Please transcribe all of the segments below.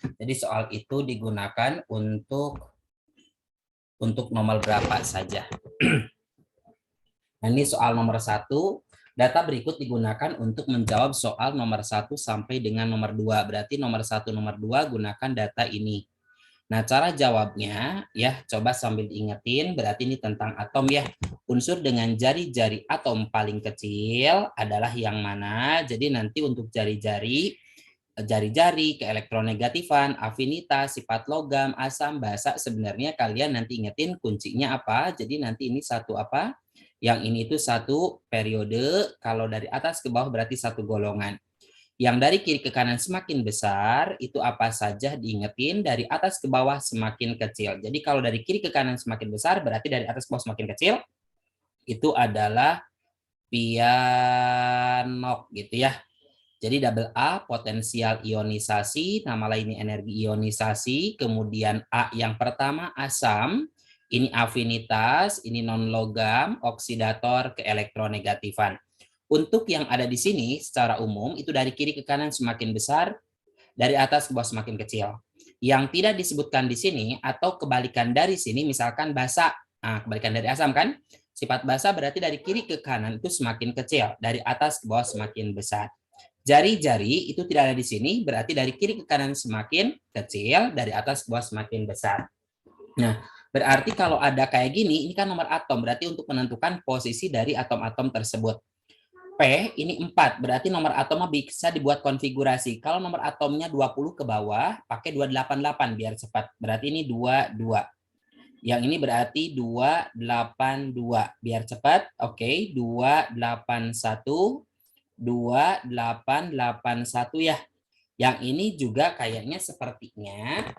Jadi soal itu digunakan untuk nomor berapa saja. Nah, ini soal nomor 1. Data berikut digunakan untuk menjawab soal nomor 1 sampai dengan nomor 2. Berarti nomor 1, nomor 2 gunakan data ini. Nah, cara jawabnya ya coba sambil diingetin, berarti ini tentang atom ya. Unsur dengan jari-jari atom paling kecil adalah yang mana? Jadi nanti untuk jari-jari keelektronegatifan, afinitas, sifat logam, asam, basa, sebenarnya kalian nanti ingetin kuncinya apa. Jadi nanti ini satu apa? Yang ini itu satu periode, kalau dari atas ke bawah berarti satu golongan. Yang dari kiri ke kanan semakin besar, itu apa saja diingetin, dari atas ke bawah semakin kecil. Jadi kalau dari kiri ke kanan semakin besar, berarti dari atas ke bawah semakin kecil, itu adalah pianok gitu ya. Jadi double A potensial ionisasi, nama lainnya energi ionisasi, kemudian A yang pertama asam, ini afinitas, ini non logam, oksidator, keelektronegatifan. Untuk yang ada di sini secara umum itu dari kiri ke kanan semakin besar, dari atas ke bawah semakin kecil. Yang tidak disebutkan di sini atau kebalikan dari sini misalkan basa, nah kebalikan dari asam kan? Sifat basa berarti dari kiri ke kanan itu semakin kecil, dari atas ke bawah semakin besar. Jari-jari itu tidak ada di sini, berarti dari kiri ke kanan semakin kecil, dari atas ke bawah semakin besar. Nah, berarti kalau ada kayak gini, ini kan nomor atom, berarti untuk menentukan posisi dari atom-atom tersebut. P ini 4, berarti nomor atomnya bisa dibuat konfigurasi. Kalau nomor atomnya 20 ke bawah, pakai 288 biar cepat. Berarti ini 22. Yang ini berarti 282 biar cepat. Oke, 281 2881 ya. Yang ini juga kayaknya sepertinya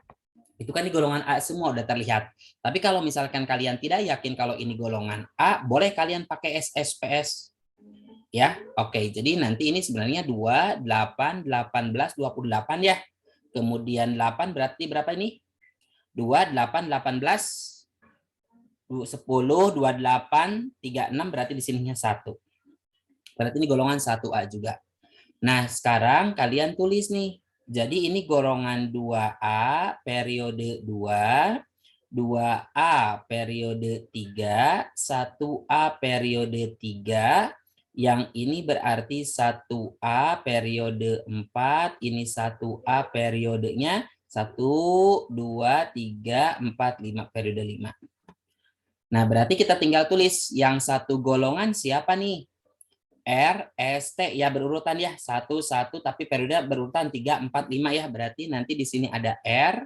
itu kan di golongan A semua udah terlihat. Tapi kalau misalkan kalian tidak yakin kalau ini golongan A, boleh kalian pakai SSPS ya. Oke, jadi nanti ini sebenarnya 2 8 18 28 ya. Kemudian 8 berarti berapa ini? 2 8 18 10 28 36 berarti di sininya 1. Berarti ini golongan 1A juga. Nah, sekarang kalian tulis nih. Jadi ini golongan 2A periode 2, 2A periode 3, 1A periode 3, yang ini berarti 1A periode 4, ini 1A periodenya 1, 2, 3, 4, 5, periode 5. Nah, berarti kita tinggal tulis yang satu golongan siapa nih? R, S, T ya berurutan ya. 1, 1 tapi periode berurutan 3, 4, 5 ya. Berarti nanti di sini ada R,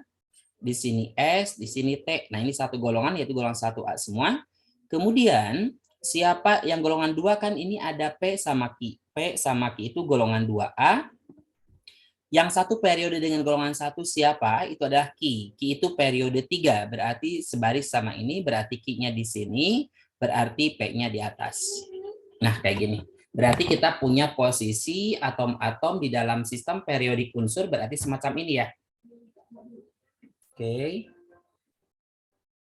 di sini S, di sini T. Nah, ini satu golongan yaitu golongan 1A semua. Kemudian siapa yang golongan 2 kan ini ada P sama Q. P sama Q itu golongan 2A. Yang satu periode dengan golongan 1 siapa? Itu adalah Q. Q itu periode 3. Berarti sebaris sama ini, berarti Q-nya di sini, berarti P-nya di atas. Nah, kayak gini. Berarti kita punya posisi atom-atom di dalam sistem periodik unsur berarti semacam ini ya. Oke.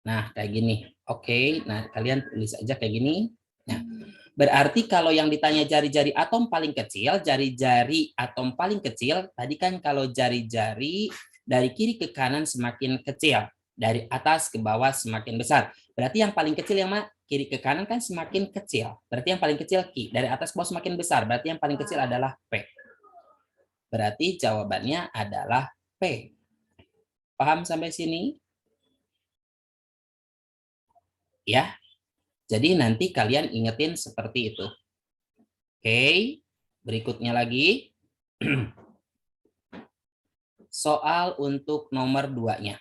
Nah, kayak gini. Oke, nah kalian tulis aja kayak gini. Nah, berarti kalau yang ditanya jari-jari atom paling kecil, jari-jari atom paling kecil, tadi kan kalau jari-jari dari kiri ke kanan semakin kecil, dari atas ke bawah semakin besar. Berarti yang paling kecil yang mana? Kiri ke kanan kan semakin kecil. Berarti yang paling kecil Q, dari atas ke bawah semakin besar. Berarti yang paling kecil adalah P. Berarti jawabannya adalah P. Paham sampai sini? Ya. Jadi nanti kalian ingetin seperti itu. Oke, berikutnya lagi. Soal untuk nomor 2-nya.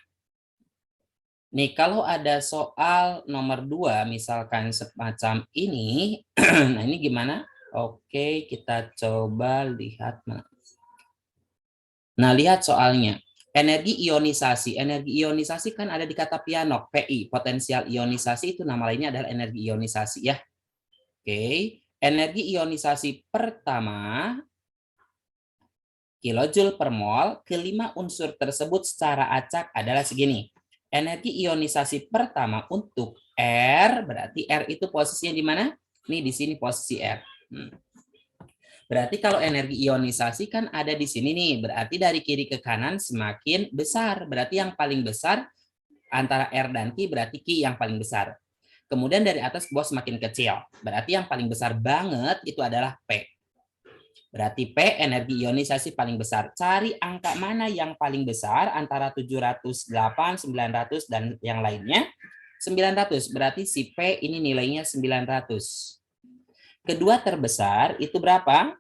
Nih, kalau ada soal nomor 2, misalkan semacam ini, nah ini gimana? Oke, kita coba lihat. Nah, lihat soalnya. Energi ionisasi kan ada di kata pianok, PI, potensial ionisasi itu nama lainnya adalah energi ionisasi ya. Oke, energi ionisasi pertama kilojoule per mol, kelima unsur tersebut secara acak adalah segini. Energi ionisasi pertama untuk R, berarti R itu posisinya di mana? Nih di sini posisi R. Berarti kalau energi ionisasi kan ada di sini nih. Berarti dari kiri ke kanan semakin besar. Berarti yang paling besar antara R dan Q berarti Q yang paling besar. Kemudian dari atas ke bawah semakin kecil. Berarti yang paling besar banget itu adalah P. Berarti P energi ionisasi paling besar. Cari angka mana yang paling besar antara 708, 900, dan yang lainnya. 900. Berarti si P ini nilainya 900. Kedua terbesar itu berapa?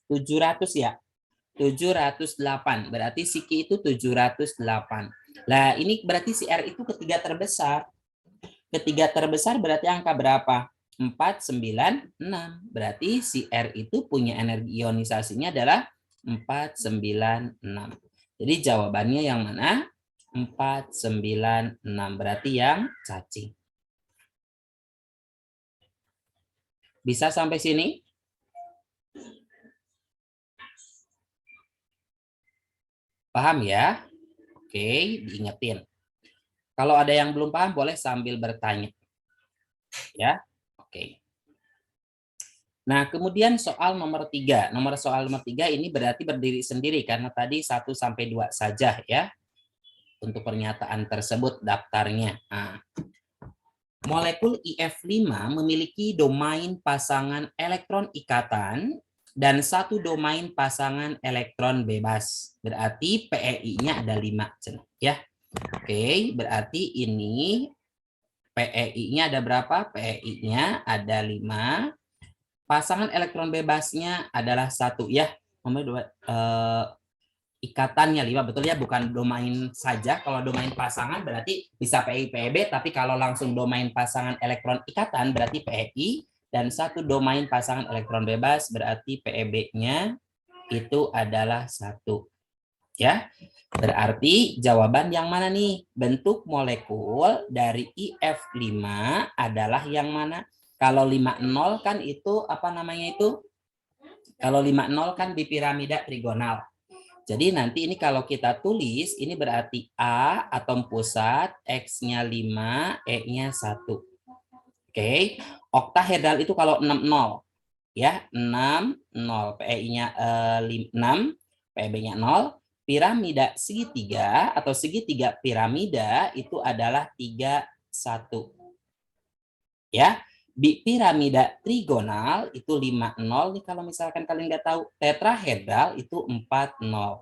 700 ya. 708. Berarti si Q itu 708. Nah, ini berarti si R itu ketiga terbesar. Ketiga terbesar berarti angka berapa? 496. Berarti si R itu punya energi ionisasinya adalah 496. Jadi jawabannya yang mana? 496. Berarti yang cacing. Bisa sampai sini? Paham ya? Oke, diingetin. Kalau ada yang belum paham, boleh sambil bertanya. Ya, oke. Nah, kemudian soal nomor 3. Soal nomor 3 ini berarti berdiri sendiri, karena tadi 1 sampai 2 saja ya. Untuk pernyataan tersebut daftarnya. Nah, molekul IF5 memiliki domain pasangan elektron ikatan dan satu domain pasangan elektron bebas. Berarti PEI-nya ada 5. Ya. Oke, berarti ini PEI-nya ada berapa? PEI-nya ada 5. Pasangan elektron bebasnya adalah 1 ya. Ikatannya 5, betul ya, bukan domain saja. Kalau domain pasangan berarti bisa PEI, PEB, tapi kalau langsung domain pasangan elektron ikatan berarti PEI, dan satu domain pasangan elektron bebas berarti PEB-nya itu adalah 1. Ya. Berarti jawaban yang mana nih? Bentuk molekul dari IF5 adalah yang mana? Kalau 50 kan itu apa namanya itu? Kalau 50 kan di piramida trigonal. Jadi nanti ini kalau kita tulis, ini berarti A atom pusat, X-nya 5, E-nya 1. Oke, oktahedral itu kalau 60. Ya, 6, 0. PEI-nya 6, PEB-nya 0. Piramida segitiga atau segitiga piramida itu adalah 3, 1. Ya, di piramida trigonal itu 5, 0 nih kalau misalkan kalian nggak tahu. Tetrahedral itu 4, 0.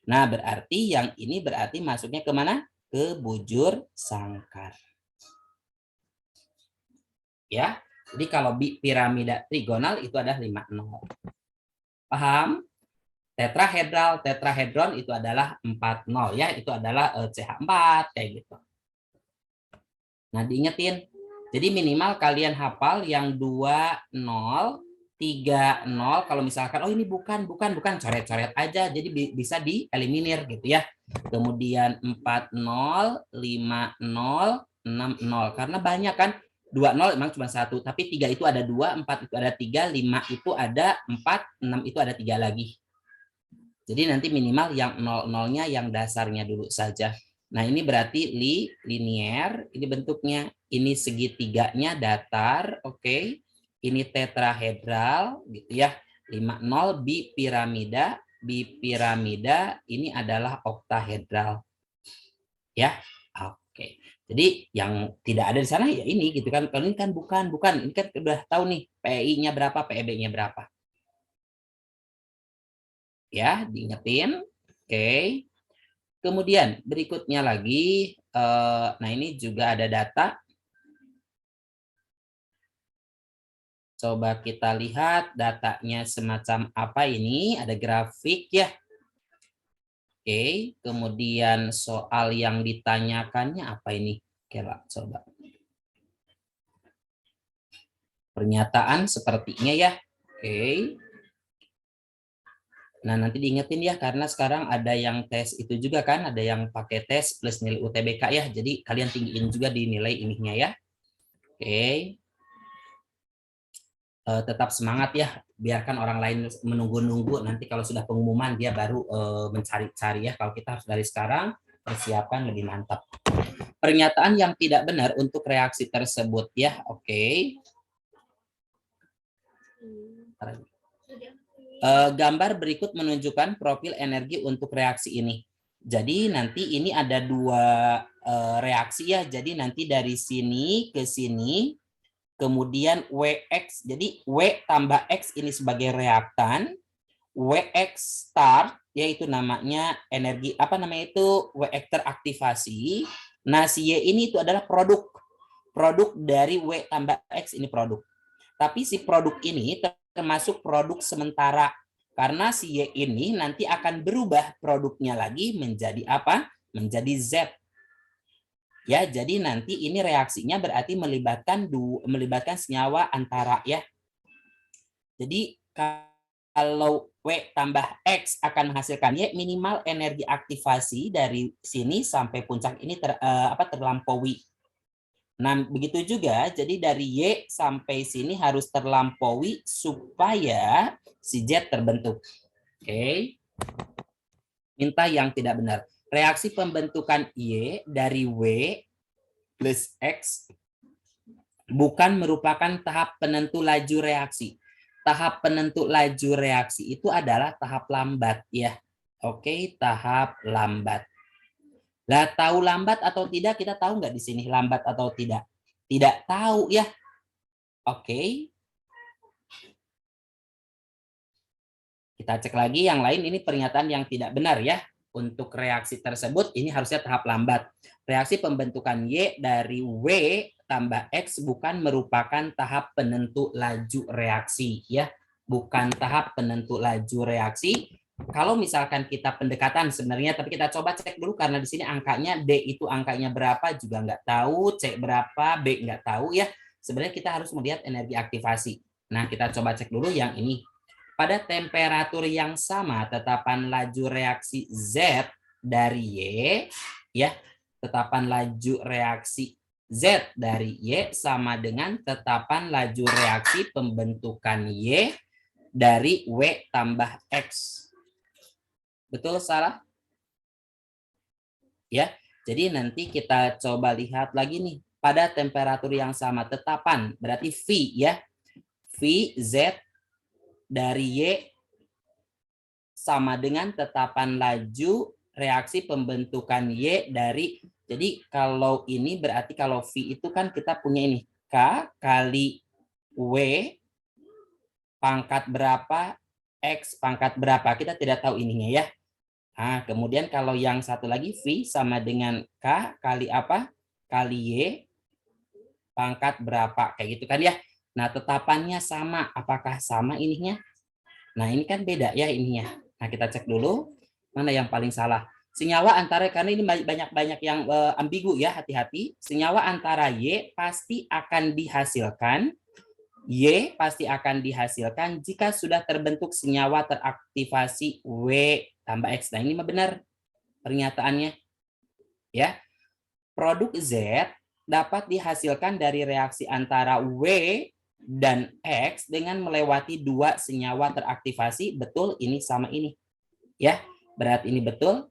Nah, berarti yang ini berarti masuknya ke mana? Ke bujur sangkar. Ya, jadi kalau piramida trigonal itu ada 5, 0. Paham? Tetrahedral, tetrahedron itu adalah 4, 0 ya, itu adalah CH4 kayak gitu. Nah, diingetin. Jadi minimal kalian hafal yang 2, 0, 3, 0. Kalau misalkan, oh ini bukan, coret-coret aja. Jadi bisa dieliminir gitu ya. Kemudian 4, 0, 5, 0, 6, 0. Karena banyak kan. 2, 0 memang cuma 1. Tapi 3 itu ada 2, 4 itu ada 3, 5 itu ada 4, 6 itu ada 3 lagi. Jadi nanti minimal yang 0-0-nya yang dasarnya dulu saja. Nah, ini berarti linier, ini bentuknya. Ini segitiganya datar, oke. Ini tetrahedral, gitu ya. 5-0 bipiramida, ini adalah oktahedral. Ya, oke. Jadi yang tidak ada di sana ya ini, gitu kan. Kalau ini kan bukan. Ini kan udah tahu nih, PEI-nya berapa, PEB-nya berapa. Ya, diingetin. Oke. Kemudian berikutnya lagi, nah ini juga ada data. Coba kita lihat datanya semacam apa ini, ada grafik ya. Oke, kemudian soal yang ditanyakannya apa ini? Coba. Pernyataan sepertinya ya. Oke. Nah, nanti diingetin ya, karena sekarang ada yang tes itu juga kan, ada yang pakai tes plus nilai UTBK ya, jadi kalian tinggiin juga di nilai ininya ya. Oke. Tetap semangat ya, biarkan orang lain menunggu-nunggu, nanti kalau sudah pengumuman dia baru mencari-cari ya, kalau kita harus dari sekarang persiapkan lebih mantap. Pernyataan yang tidak benar untuk reaksi tersebut ya, oke. Gambar berikut menunjukkan profil energi untuk reaksi ini. Jadi nanti ini ada dua reaksi ya. Jadi nanti dari sini ke sini, kemudian WX. Jadi W tambah X ini sebagai reaktan, WX start yaitu namanya energi apa namanya itu WX teraktivasi. Nah si Y ini itu adalah produk dari W tambah X ini produk. Tapi si produk ini termasuk produk sementara karena si Y ini nanti akan berubah produknya lagi menjadi apa? Menjadi Z. Ya, jadi nanti ini reaksinya berarti melibatkan senyawa antara ya. Jadi kalau W tambah X akan menghasilkan Y, minimal energi aktivasi dari sini sampai puncak ini terlampaui. Nah, begitu juga, jadi dari Y sampai sini harus terlampaui supaya si Z terbentuk. Oke. Minta yang tidak benar. Reaksi pembentukan Y dari W plus X bukan merupakan tahap penentu laju reaksi. Tahap penentu laju reaksi itu adalah tahap lambat ya. Oke, tahap lambat. Lah tahu lambat atau tidak, kita tahu nggak di sini lambat atau tidak? Tidak tahu ya. Oke. Kita cek lagi yang lain, ini pernyataan yang tidak benar ya. Untuk reaksi tersebut ini harusnya tahap lambat. Reaksi pembentukan Y dari W tambah X bukan merupakan tahap penentu laju reaksi ya. Bukan tahap penentu laju reaksi. Kalau misalkan kita pendekatan sebenarnya, tapi kita coba cek dulu karena di sini angkanya D itu angkanya berapa juga nggak tahu, C berapa, B nggak tahu ya. Sebenarnya kita harus melihat energi aktivasi. Nah, kita coba cek dulu yang ini. Pada temperatur yang sama, tetapan laju reaksi Z dari Y, ya, tetapan laju reaksi Z dari Y sama dengan tetapan laju reaksi pembentukan Y dari W tambah X. Betul salah? Ya, jadi nanti kita coba lihat lagi nih. Pada temperatur yang sama, tetapan berarti V ya. V Z dari Y sama dengan tetapan laju reaksi pembentukan Y dari, jadi kalau ini berarti kalau V itu kan kita punya ini K kali W pangkat berapa X pangkat berapa, kita tidak tahu ininya ya. Nah, kemudian kalau yang satu lagi V sama dengan K kali apa? Kali Y pangkat berapa, kayak gitu kan ya. Nah, tetapannya sama, apakah sama ininya? Nah, ini kan beda ya ininya. Nah, kita cek dulu mana yang paling salah. Senyawa antara, karena ini banyak-banyak yang ambigu ya, hati-hati. Senyawa antara Y pasti akan dihasilkan. Y pasti akan dihasilkan jika sudah terbentuk senyawa teraktivasi W tambah X. Nah, ini mah benar pernyataannya. Ya. Produk Z dapat dihasilkan dari reaksi antara W dan X dengan melewati dua senyawa teraktivasi. Betul, ini sama ini. Ya, berarti ini betul.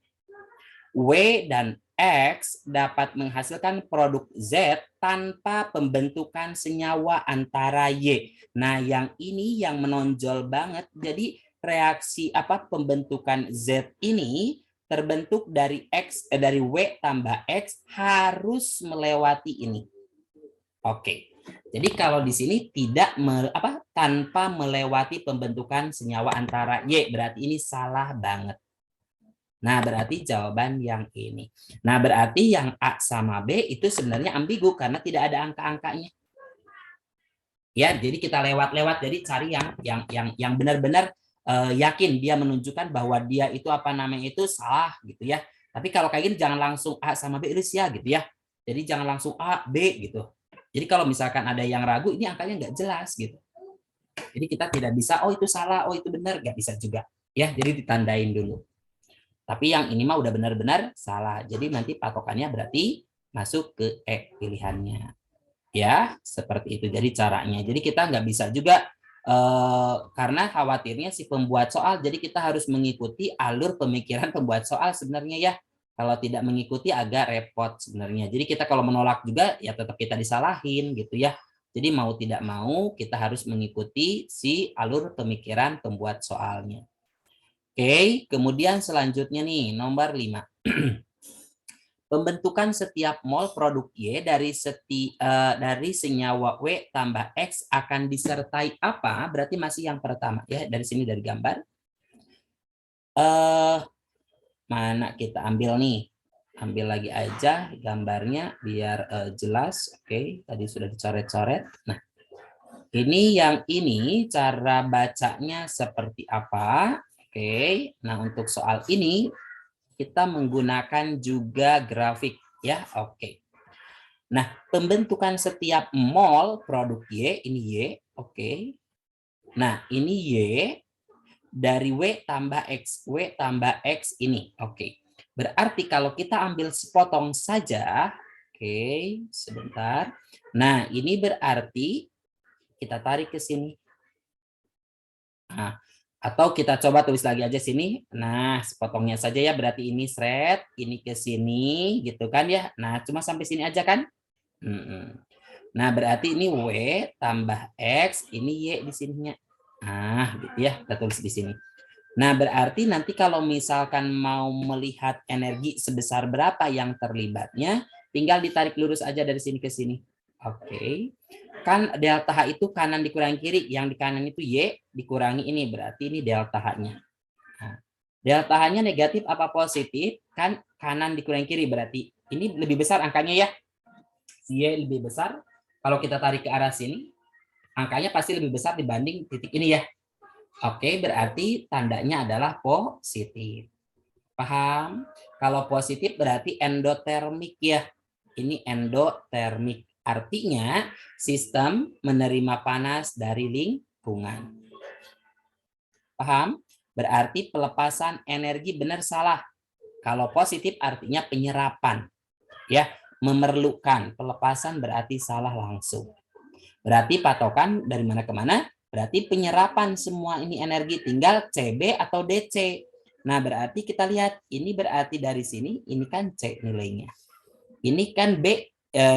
W dan X dapat menghasilkan produk Z tanpa pembentukan senyawa antara Y. Nah, yang ini yang menonjol banget. Jadi reaksi pembentukan Z ini terbentuk dari dari W tambah X harus melewati ini. Oke. Jadi kalau di sini tidak tanpa melewati pembentukan senyawa antara Y, berarti ini salah banget. Nah, berarti jawaban yang ini. Nah, berarti yang A sama B itu sebenarnya ambigu karena tidak ada angka-angkanya. Ya, jadi kita lewat-lewat, jadi cari yang benar-benar yakin dia menunjukkan bahwa dia itu itu salah gitu ya. Tapi kalau kayak gini jangan langsung A sama B list ya gitu ya. Jadi jangan langsung A, B gitu. Jadi kalau misalkan ada yang ragu, ini angkanya nggak jelas gitu. Jadi kita tidak bisa, oh itu salah, oh itu benar, nggak bisa juga. Ya, jadi ditandain dulu. Tapi yang ini mah udah benar-benar salah. Jadi nanti patokannya berarti masuk ke E pilihannya. Ya, seperti itu. Jadi caranya. Jadi kita nggak bisa juga karena khawatirnya si pembuat soal. Jadi kita harus mengikuti alur pemikiran pembuat soal sebenarnya ya. Kalau tidak mengikuti agak repot sebenarnya. Jadi kita kalau menolak juga ya tetap kita disalahin gitu ya. Jadi mau tidak mau kita harus mengikuti si alur pemikiran pembuat soalnya. Oke, kemudian selanjutnya nih nomor 5. Pembentukan setiap mol produk Y dari senyawa W tambah X akan disertai apa? Berarti masih yang pertama ya, dari sini dari gambar. Mana kita ambil nih? Ambil lagi aja gambarnya biar jelas. Oke, tadi sudah dicoret-coret. Nah, ini yang ini cara bacanya seperti apa? Oke, nah untuk soal ini kita menggunakan juga grafik ya. Oke. Nah, pembentukan setiap mol produk Y ini Y, oke. Nah, ini Y dari W tambah X, W tambah X ini, oke. Berarti kalau kita ambil sepotong saja, oke, sebentar. Nah, ini berarti kita tarik ke sini. Nah, atau kita coba tulis lagi aja sini. Nah, sepotongnya saja ya, berarti ini thread, ini ke sini gitu kan ya. Nah, cuma sampai sini aja kan? Nah, berarti ini W tambah X, ini Y di sininya. Nah, gitu ya, kita tulis di sini. Nah, berarti nanti kalau misalkan mau melihat energi sebesar berapa yang terlibatnya, tinggal ditarik lurus aja dari sini ke sini. Oke. Kan delta H itu kanan dikurangi kiri, yang di kanan itu Y dikurangi ini, berarti ini delta H-nya. Nah, delta H-nya negatif apa positif? Kan kanan dikurangi kiri, berarti ini lebih besar angkanya ya. Y lebih besar. Kalau kita tarik ke arah sini, angkanya pasti lebih besar dibanding titik ini ya. Oke, berarti tandanya adalah positif. Paham? Kalau positif berarti endotermik ya. Ini endotermik. Artinya sistem menerima panas dari lingkungan. Paham? Berarti pelepasan energi benar salah. Kalau positif artinya penyerapan. Ya, memerlukan. Pelepasan berarti salah langsung. Berarti patokan dari mana ke mana? Berarti penyerapan semua ini energi, tinggal CB atau DC. Nah, berarti kita lihat, ini berarti dari sini, ini kan C nilainya. Ini kan B,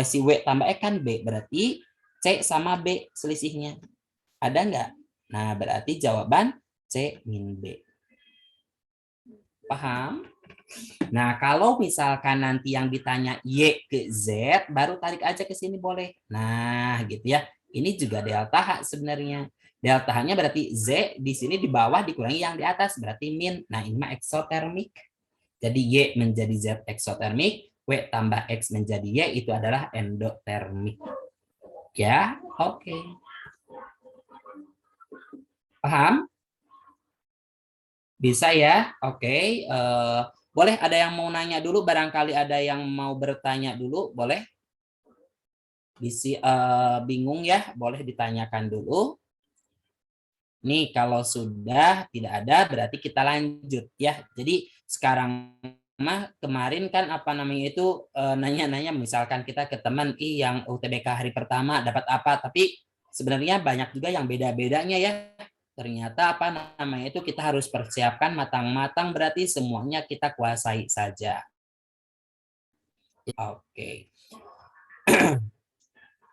si W tambah E kan B, berarti C sama B selisihnya. Ada nggak? Nah, berarti jawaban C min B. Paham? Nah, kalau misalkan nanti yang ditanya Y ke Z, baru tarik aja ke sini boleh. Nah, gitu ya. Ini juga delta H sebenarnya. Delta H-nya berarti Z di sini di bawah dikurangi yang di atas, berarti min. Nah, ini mah eksotermik. Jadi Y menjadi Z eksotermik, W tambah X menjadi Y itu adalah endotermik. Ya, oke. Paham? Bisa ya? Oke. Boleh ada yang mau nanya dulu, barangkali ada yang mau bertanya dulu, boleh? Bingung ya, boleh ditanyakan dulu. Nih, kalau sudah tidak ada, berarti kita lanjut ya. Jadi sekarang mah kemarin kan apa namanya itu nanya-nanya, misalkan kita ke teman, yang UTBK hari pertama dapat apa, tapi sebenarnya banyak juga yang beda-bedanya ya. Ternyata apa namanya itu kita harus persiapkan matang-matang, berarti semuanya kita kuasai saja. Oke.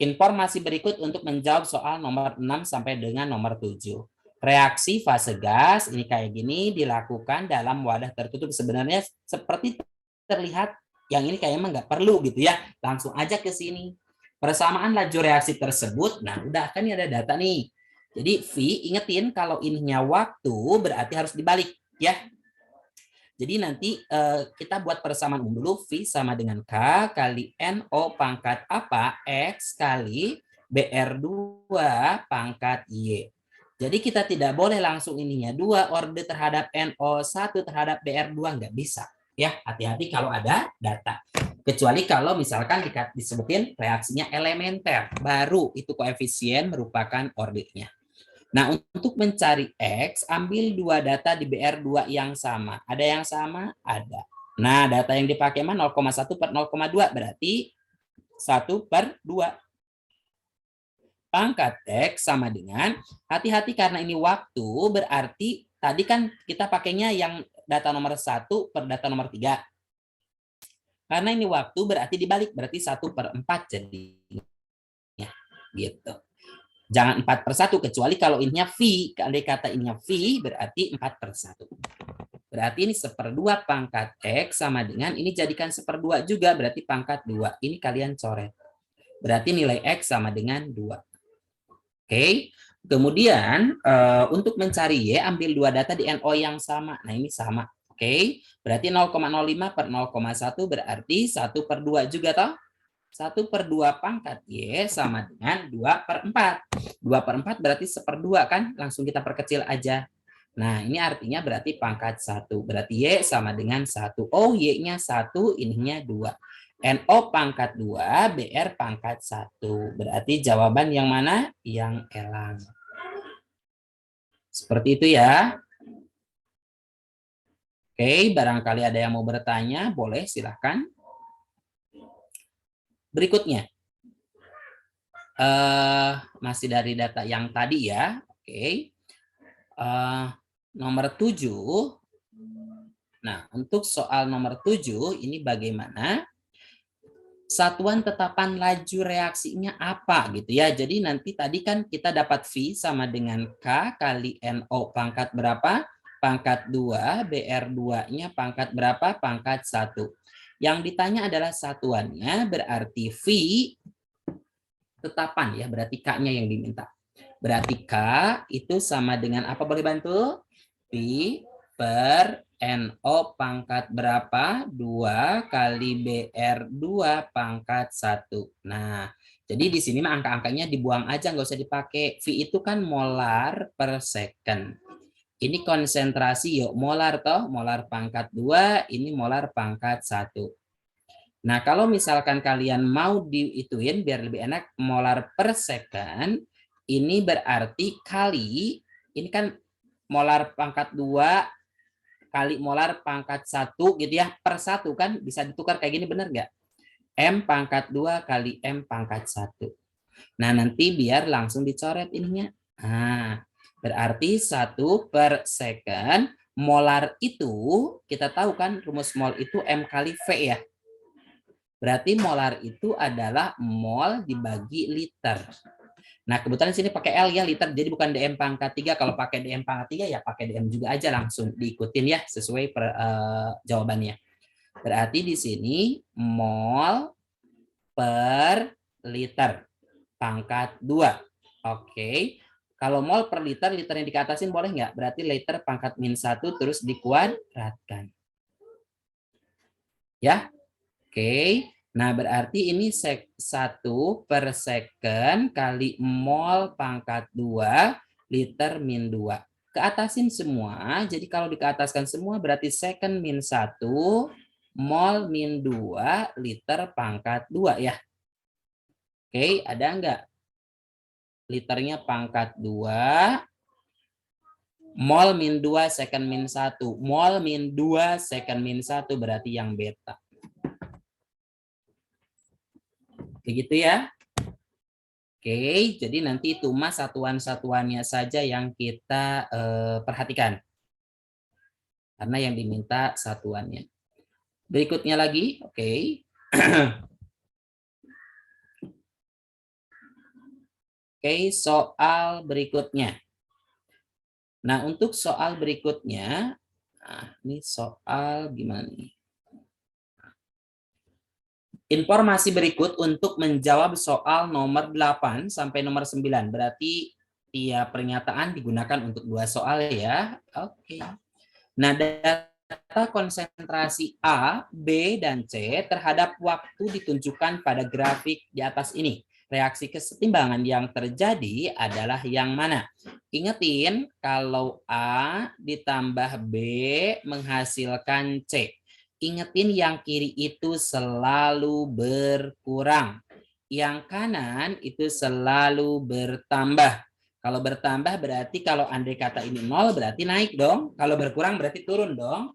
Informasi berikut untuk menjawab soal nomor 6 sampai dengan nomor 7. Reaksi fase gas ini kayak gini dilakukan dalam wadah tertutup. Sebenarnya seperti terlihat yang ini kayaknya nggak perlu gitu ya. Langsung aja ke sini. Persamaan laju reaksi tersebut. Nah, udah kan ini ada data nih. Jadi V, ingetin kalau ininya waktu berarti harus dibalik ya. Jadi nanti kita buat persamaan dulu. V sama dengan K kali NO pangkat apa? X kali BR2 pangkat Y. Jadi kita tidak boleh langsung ininya 2 orde terhadap NO1 terhadap BR2. Nggak bisa. Ya, hati-hati kalau ada data. Kecuali kalau misalkan disebutin reaksinya elementer. Baru itu koefisien merupakan ordernya. Nah, untuk mencari X, ambil 2 data di BR2 yang sama. Ada yang sama? Ada. Nah, data yang dipakai mah 0,1 per 0,2, berarti 1 per 2. Pangkat X sama dengan, hati-hati karena ini waktu, berarti tadi kan kita pakainya yang data nomor 1 per data nomor 3. Karena ini waktu berarti dibalik, berarti 1 per 4 jadinya. gitu. Jangan 4/1 kecuali kalau ininya V. Andai kata ininya V berarti 4/1. Berarti ini 1/2 pangkat X sama dengan ini jadikan 1/2 juga berarti pangkat 2. Ini kalian coret. Berarti nilai X sama dengan 2. Oke. Kemudian untuk mencari Y ambil 2 data di NO yang sama. Nah ini sama. Oke. Berarti 0,05 per 0,1 berarti 1/2 juga toh. 1/2 pangkat Y sama dengan 2/4. 2/4 berarti 1/2 kan? Langsung kita perkecil aja. Nah, ini artinya berarti pangkat 1. Berarti Y sama dengan 1. Oh, Y-nya 1, ininya 2. NO pangkat 2, BR pangkat 1. Berarti jawaban yang mana? Yang elang. Seperti itu ya. Oke, barangkali ada yang mau bertanya, boleh silahkan. Berikutnya. Masih dari data yang tadi ya. Oke. Nomor 7. Nah, untuk soal nomor 7 ini bagaimana? Satuan tetapan laju reaksinya apa gitu ya. Jadi nanti tadi kan kita dapat V sama dengan K kali NO pangkat berapa? Pangkat 2, BR2-nya pangkat berapa? Pangkat 1. Yang ditanya adalah satuannya berarti V tetapan ya, berarti K-nya yang diminta. Berarti K itu sama dengan apa, boleh bantu? V per NO pangkat berapa? 2 kali BR2 pangkat 1. Nah, jadi di sini mah angka-angkanya dibuang aja, nggak usah dipakai. V itu kan molar per second. Ini konsentrasi yuk, molar toh, molar pangkat 2, ini molar pangkat 1. Nah, kalau misalkan kalian mau diituin biar lebih enak, molar per second, ini berarti kali, ini kan molar pangkat 2 kali molar pangkat 1 gitu ya, per 1 kan bisa ditukar kayak gini, bener nggak? M pangkat 2 kali M pangkat 1. Nah, nanti biar langsung dicoret ininya. Nah, berarti 1 per second, molar itu, kita tahu kan rumus mol itu M kali V ya. Berarti molar itu adalah mol dibagi liter. Nah, kebetulan sini pakai L ya, liter, jadi bukan DM pangkat 3. Kalau pakai DM pangkat 3 ya pakai DM juga aja, langsung diikutin ya sesuai jawabannya. Berarti di sini mol per liter pangkat 2. Oke. Kalau mol per liter, liter yang dikatasin boleh nggak? Berarti liter pangkat -1 terus dikuadratkan. Ya. Oke. Nah, berarti ini 1 per second kali mol pangkat 2 liter min 2. Keatasin semua. Jadi kalau dikeataskan semua berarti second min 1 mol min 2 liter pangkat 2 ya. Oke, ada enggak? Liternya pangkat 2 mol min 2 second min 1. Mol min 2 second min 1 berarti yang beta. Begitu ya. Oke, jadi nanti itu mas satuan-satuannya saja yang kita perhatikan. Karena yang diminta satuannya. Berikutnya lagi, oke. Oke, soal berikutnya. Nah, untuk soal berikutnya, nah, ini soal gimana nih? Informasi berikut untuk menjawab soal nomor 8 sampai nomor 9. Berarti tiap pernyataan digunakan untuk 2 soal ya. Oke. Nah, data konsentrasi A, B, dan C terhadap waktu ditunjukkan pada grafik di atas ini. Reaksi kesetimbangan yang terjadi adalah yang mana? Ingetin, kalau A ditambah B menghasilkan C. Ingetin yang kiri itu selalu berkurang. Yang kanan itu selalu bertambah. Kalau bertambah berarti kalau andai kata ini 0 berarti naik dong. Kalau berkurang berarti turun dong.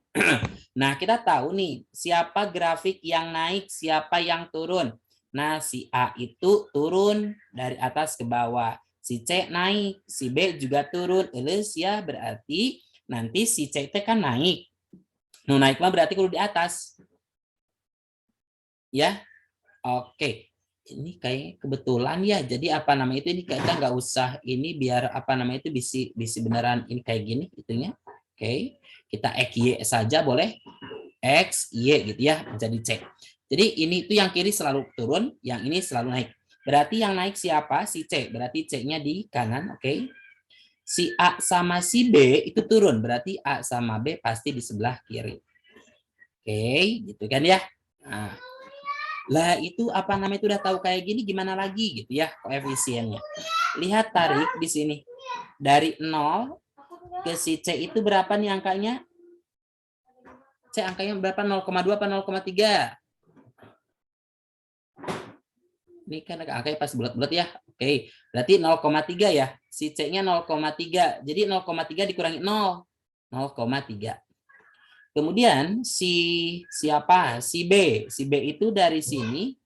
Nah, kita tahu nih siapa grafik yang naik, siapa yang turun. Nah, si A itu turun dari atas ke bawah. Si C naik, si B juga turun. Elus ya, berarti nanti si C kan naik. Nah, naik mah berarti kudu di atas. Ya. Oke. Ini kayak kebetulan ya. Jadi apa nama itu, ini kita nggak usah ini, biar apa nama itu bisi beneran ini kayak gini itunya. Oke, kita X Y saja boleh, X Y gitu ya, jadi C. Jadi ini tuh yang kiri selalu turun, yang ini selalu naik. Berarti yang naik siapa? Si C. Berarti C-nya di kanan, oke. Si A sama si B itu turun, berarti A sama B pasti di sebelah kiri. Oke, gitu kan ya. Nah, lah itu apa namanya, itu udah tahu kayak gini, gimana lagi gitu ya koefisiennya. Lihat tarik di sini. Dari 0 ke si C itu berapa nih angkanya? C angkanya berapa? 0,2 apa 0,3? Ini kan angkanya pas bulat-bulat ya. Oke, berarti 0,3 ya. Si C-nya 0,3. Jadi 0,3 dikurangi 0. 0,3. Kemudian siapa? Si B. Si B itu dari sini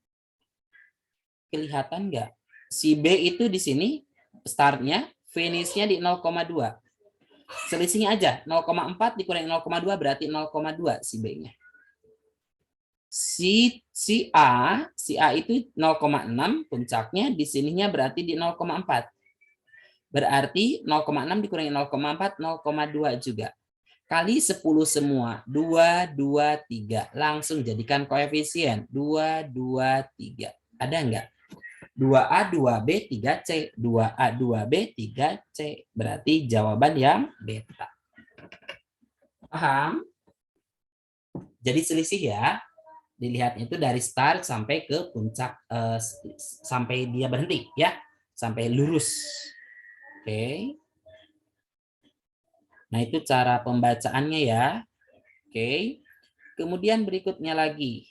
kelihatan nggak? Si B itu di sini startnya, finishnya di 0,2. Selisihnya aja, 0,4 dikurangi 0,2 berarti 0,2 si B-nya. Si A itu 0,6 puncaknya, di sininya berarti di 0,4. Berarti 0,6 dikurangi 0,4, 0,2 juga. Kali 10 semua, 2, 2, 3. Langsung jadikan koefisien, 2, 2, 3. Ada enggak? 2A, 2B, 3C. 2A, 2B, 3C. Berarti jawaban yang beta. Paham? Jadi selisih ya. Dilihatnya itu dari start sampai ke puncak, sampai dia berhenti ya. Sampai lurus. Oke. Nah, itu cara pembacaannya ya. Oke. Kemudian berikutnya lagi.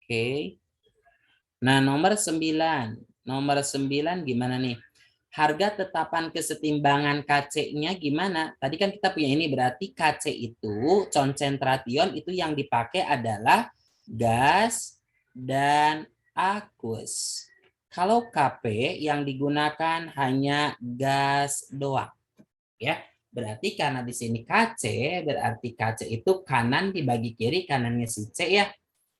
Oke. Nah, nomor 9. Nomor 9 gimana nih? Harga tetapan kesetimbangan KC-nya gimana? Tadi kan kita punya ini, berarti KC itu, konsentration itu yang dipakai adalah gas dan aqueous. Kalau KP yang digunakan hanya gas doang. Ya, berarti karena di sini KC, berarti KC itu kanan dibagi kiri, kanannya si C ya.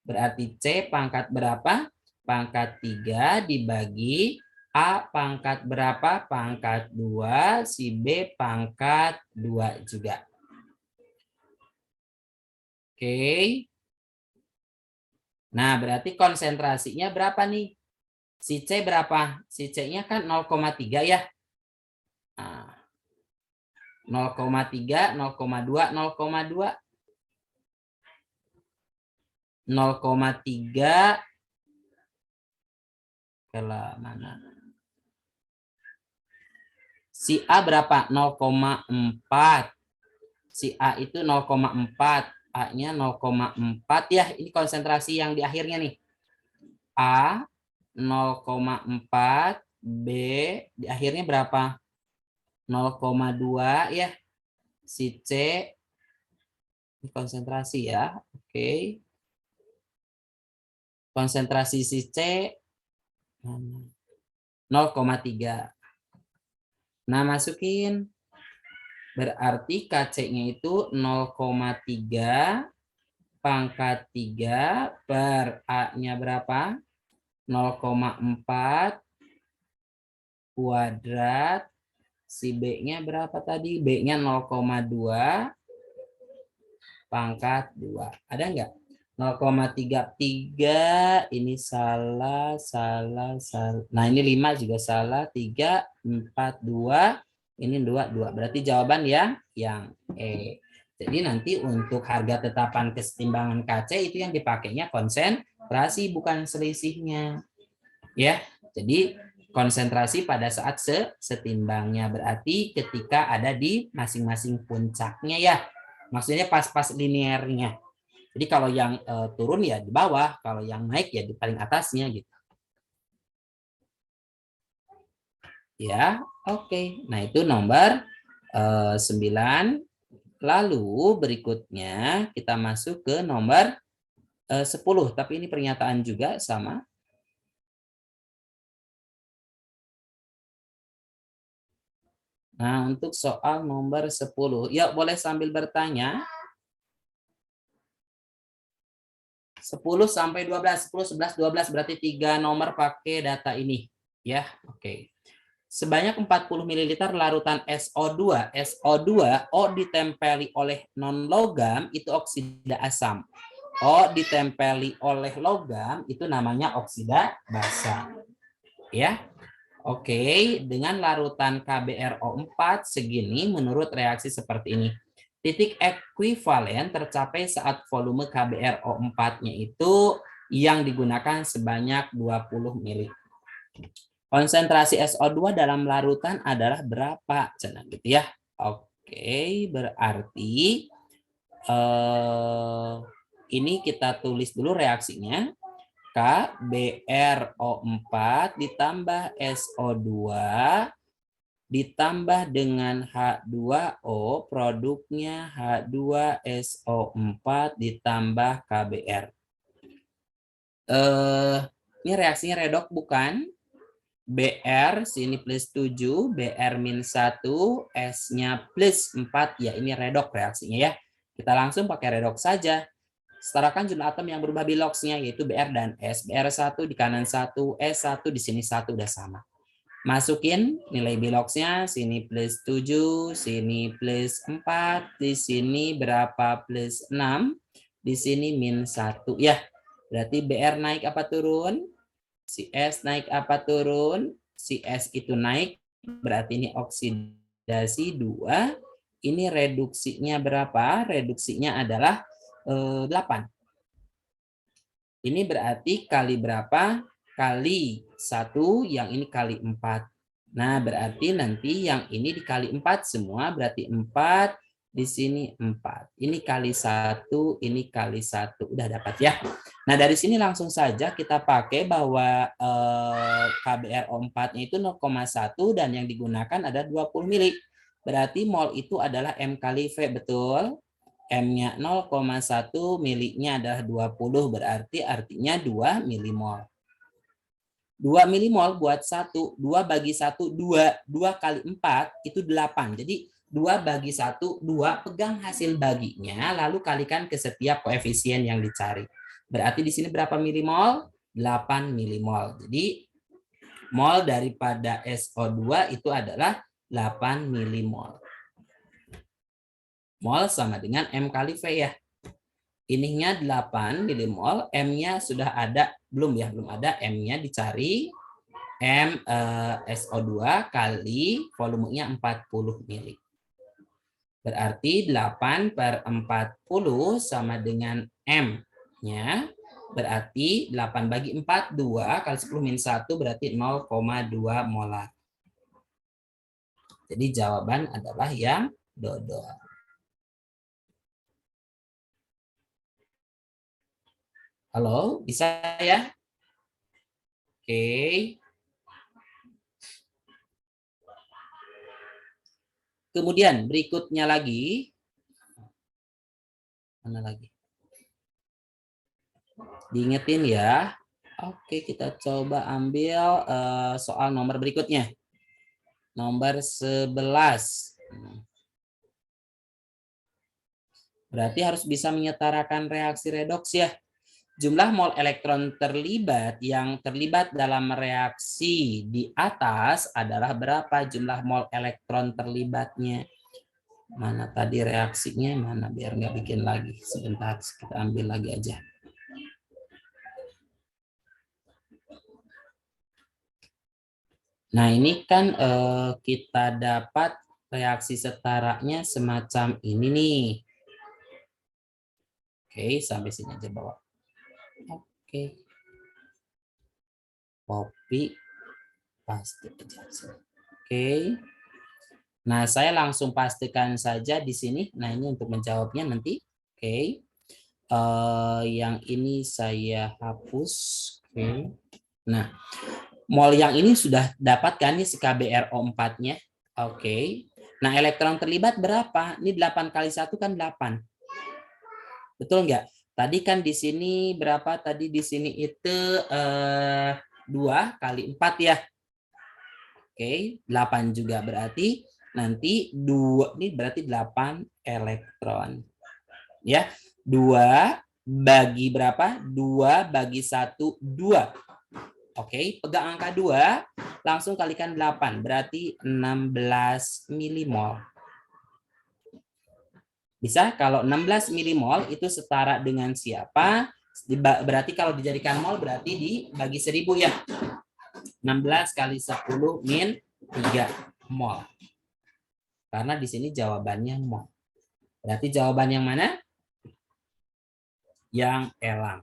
Berarti C pangkat berapa? Pangkat 3 dibagi A pangkat berapa? Pangkat 2, si B pangkat 2 juga. Oke. Nah, berarti konsentrasinya berapa nih? Si C berapa? Si C-nya kan 0,3 ya. Nah, 0,3, 0,2, 0,2. 0,3 ke mana? Si A berapa? 0,4. Si A itu 0,4. A-nya 0,4 ya. Ini konsentrasi yang di akhirnya nih. A 0,4. B di akhirnya berapa? 0,2 ya. Si C ini konsentrasi ya. Oke. Konsentrasi si C 0,3. Nah, masukin. Berarti KC-nya itu 0,3 pangkat 3 per A-nya berapa? 0,4 kuadrat. Si B-nya berapa tadi? B-nya 0,2 pangkat 2. Ada enggak? 0,33. Ini salah. Nah, ini 5 juga salah. 3, 4, 2. Ini 2, 2. Berarti jawaban yang E. Jadi nanti untuk harga tetapan kesetimbangan KC itu yang dipakainya konsentrasi, bukan selisihnya. Ya, jadi konsentrasi pada saat setimbangnya, berarti ketika ada di masing-masing puncaknya ya. Maksudnya pas-pas linearnya. Jadi kalau yang turun ya di bawah, kalau yang naik ya di paling atasnya gitu. Ya, oke. Nah, itu nomor 9. Lalu berikutnya kita masuk ke nomor 10, tapi ini pernyataan juga sama. Nah, untuk soal nomor 10. Ya, boleh sambil bertanya. 10 sampai 12. 10, 11, 12 berarti 3 nomor pakai data ini. Ya, oke. Sebanyak 40 ml larutan SO2. SO2, O ditempeli oleh non-logam, itu oksida asam. O ditempeli oleh logam, itu namanya oksida basa. Ya, oke. Dengan larutan KBRO4 segini, menurut reaksi seperti ini. Titik ekuivalen tercapai saat volume KBRO4-nya itu yang digunakan sebanyak 20 ml. Konsentrasi SO2 dalam larutan adalah berapa? Cina gitu ya. Oke, berarti ini kita tulis dulu reaksinya. KBRO4 ditambah SO2 ditambah dengan H2O, produknya H2SO4 ditambah KBR. Ini reaksinya redok bukan? BR sini plus 7, BR min 1, S-nya plus 4, ya ini redok reaksinya ya. Kita langsung pakai redok saja. Setarakan jumlah atom yang berubah biloxnya yaitu Br dan S. Br1 di kanan 1, S1 di sini 1 udah sama. Masukin nilai biloxnya, sini plus 7, sini plus 4, di sini berapa plus 6, di sini min 1 ya. Berarti Br naik apa turun? Si S naik apa turun? Si S itu naik, berarti ini oksidasi 2. Ini reduksinya berapa? Reduksinya adalah 8. Ini berarti kali berapa? Kali 1, yang ini kali 4. Nah, berarti nanti yang ini dikali 4 semua, berarti 4, di sini 4. Ini kali 1, ini kali 1. Udah dapat ya. Nah, dari sini langsung saja kita pakai bahwa KBRO4-nya itu 0,1 dan yang digunakan ada 20 mili. Berarti mol itu adalah M kali V, betul? M-nya 0,1, miliknya adalah 20, berarti artinya 2 milimol. 2 milimol buat 1, 2 bagi 1, 2. 2 kali 4, itu 8. Jadi 2 bagi 1, 2. Pegang hasil baginya, lalu kalikan ke setiap koefisien yang dicari. Berarti di sini berapa milimol? 8 milimol. Jadi mol daripada SO2 itu adalah 8 milimol. Mol sama dengan M kali V ya. Ininya 8 milimol, M-nya sudah ada, belum ya, belum ada, M-nya dicari, M SO2 kali volumenya 40 mili. Berarti 8 per 40 sama dengan M-nya, berarti 8 bagi 4, 2, kali 10 min 1, berarti 0,2 molar. Jadi jawaban adalah yang dodol. Halo, bisa ya? Oke. Kemudian berikutnya lagi. Mana lagi? Diingetin ya. Oke, kita coba ambil soal nomor berikutnya. Nomor 11. Berarti harus bisa menyetarakan reaksi redoks ya. Jumlah mol elektron terlibat yang terlibat dalam reaksi di atas adalah berapa jumlah mol elektron terlibatnya? Mana tadi reaksinya? Mana biar nggak bikin lagi. Sebentar, kita ambil lagi aja. Nah, ini kan kita dapat reaksi setaranya semacam ini nih. Oke, sampai sini aja bawah. Oke. Copy, paste aja. Oke. Nah, saya langsung pastikan saja di sini. Nah, ini untuk menjawabnya nanti. Oke. Yang ini saya hapus. Oke. Nah, mol yang ini sudah dapatkan nih si KBRO4-nya. Oke. Nah, elektron terlibat berapa? Ini 8 kali 1 kan 8. Betul nggak? Tadi kan di sini berapa? Tadi di sini itu 2 kali 4 ya. Oke, 8 juga berarti nanti 2 ini berarti 8 elektron. Ya, 2 bagi berapa? 2 bagi 1, 2. Oke, pegang angka 2, langsung kalikan 8, berarti 16 milimol. Bisa, kalau 16 milimol itu setara dengan siapa? Berarti kalau dijadikan mol berarti dibagi 1000 ya. 16 kali 10 min 3 mol. Karena di sini jawabannya mol. Berarti jawaban yang mana? Yang elang.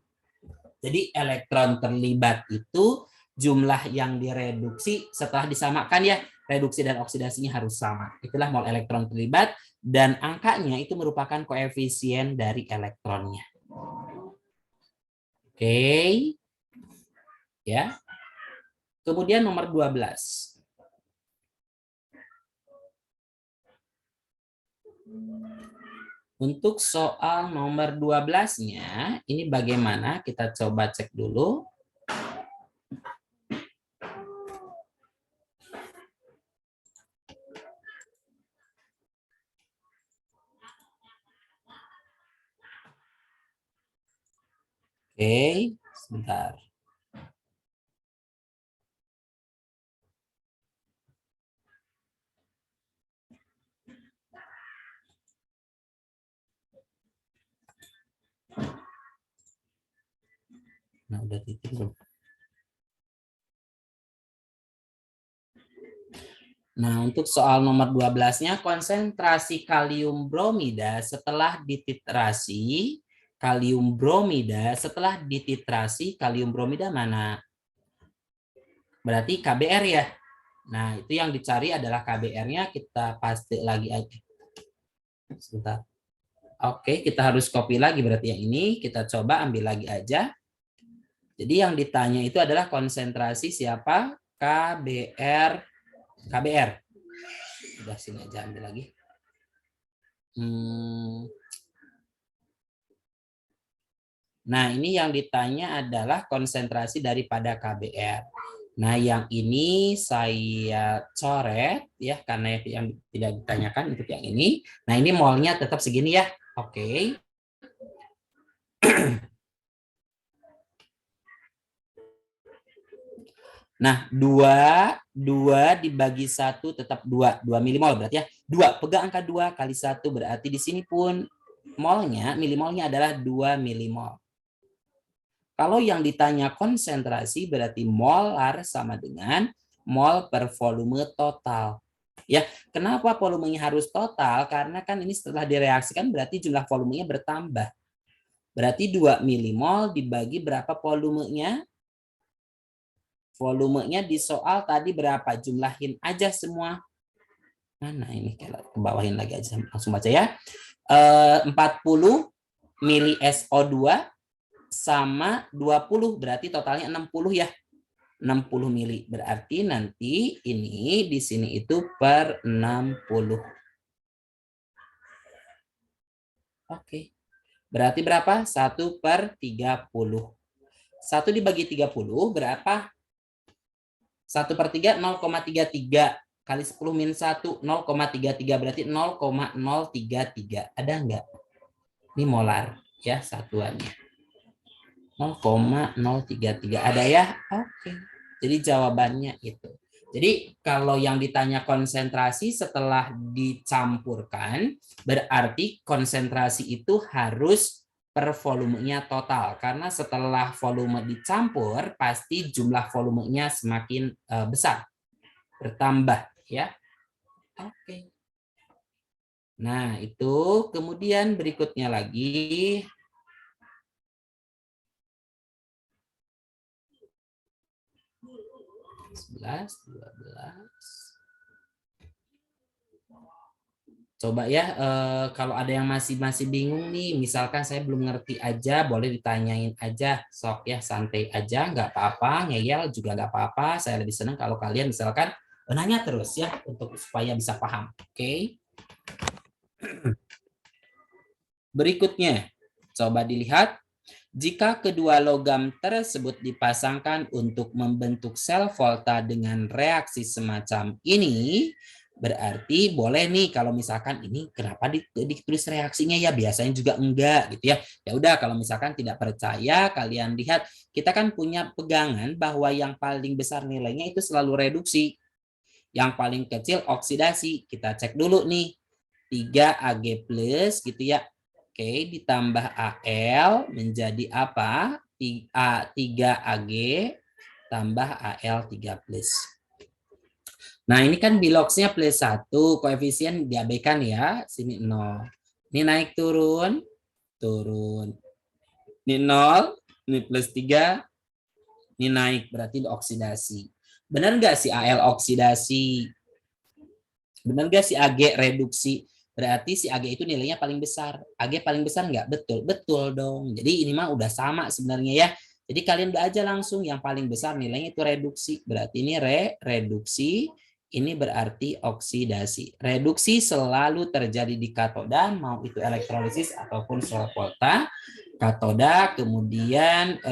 Jadi elektron terlibat itu jumlah yang direduksi setelah disamakan ya. Reduksi dan oksidasinya harus sama. Itulah mol elektron terlibat dan angkanya itu merupakan koefisien dari elektronnya. Oke. Ya. Kemudian nomor 12. Untuk soal nomor 12-nya, ini bagaimana? Kita coba cek dulu. Oke, sebentar. Nah, udah titik belum? Nah, untuk soal nomor 12-nya, konsentrasi kalium bromida setelah dititrasi, kalium bromida mana? Berarti KBR ya. Nah, itu yang dicari adalah KBR-nya, kita paste lagi aja. Sebentar. Oke, kita harus copy lagi berarti yang ini, kita coba ambil lagi aja. Jadi yang ditanya itu adalah konsentrasi siapa? KBR. Udah sini aja ambil lagi. Nah, ini yang ditanya adalah konsentrasi daripada KBR. Nah, yang ini saya coret ya karena yang tidak ditanyakan untuk yang ini. Nah, ini molnya tetap segini ya. Oke. Nah, 2 dibagi 1 tetap 2 milimol berarti ya. 2, pegang angka 2 kali 1 berarti di sini pun milimolnya adalah 2 milimol. Kalau yang ditanya konsentrasi berarti molar sama dengan mol per volume total. Ya, kenapa volumenya harus total? Karena kan ini setelah direaksikan berarti jumlah volumenya bertambah. Berarti 2 milimol dibagi berapa volumenya? Volumenya di soal tadi berapa? Jumlahin aja semua. Mana ini? Ke bawahin lagi aja. Langsung baca ya. 40 mili SO2 sama 20. Berarti totalnya 60 ya. 60 mili. Berarti nanti ini di sini itu per 60. Oke. Berarti berapa? 1 per 30. 1 dibagi 30 berapa? 1 per 3, 0,33. Kali 10 min 1, 0,33. Berarti 0,033. Ada enggak? Ini molar ya satuannya. 0,033. Ada ya? Oke. Jadi jawabannya itu. Jadi kalau yang ditanya konsentrasi setelah dicampurkan, berarti konsentrasi itu harus per volumenya total. Karena setelah volume dicampur, pasti jumlah volumenya semakin besar. Bertambah ya. Oke. Nah, itu kemudian berikutnya lagi. Coba ya, kalau ada yang masih bingung nih, misalkan saya belum ngerti aja, boleh ditanyain aja, sok ya, santai aja, nggak apa-apa, ngeyel juga nggak apa-apa. Saya lebih senang kalau kalian misalkan nanya terus ya, untuk supaya bisa paham. Oke. Berikutnya, coba dilihat. Jika kedua logam tersebut dipasangkan untuk membentuk sel volta dengan reaksi semacam ini, Berarti boleh nih kalau misalkan ini kenapa ditulis reaksinya ya, biasanya juga enggak gitu ya. Ya udah kalau misalkan tidak percaya kalian lihat, kita kan punya pegangan bahwa yang paling besar nilainya itu selalu reduksi. Yang paling kecil oksidasi. Kita cek dulu nih. 3 Ag plus gitu ya. Oke, ditambah Al menjadi apa? 3 Ag tambah Al 3 plus. Nah, ini kan biloxnya plus 1, koefisien diabaikan ya, sini 0. Ini naik turun, turun. Ini 0, ini plus 3, ini naik, berarti oksidasi. Benar nggak si Al oksidasi? Benar nggak si Ag reduksi? Berarti si Ag itu nilainya paling besar. Ag paling besar nggak? Betul, betul dong. Jadi ini mah udah sama sebenarnya ya. Jadi kalian udah aja langsung yang paling besar nilainya itu reduksi. Berarti ini reduksi, ini berarti oksidasi. Reduksi selalu terjadi di katoda, mau itu elektrolisis ataupun sel volta. Katoda, kemudian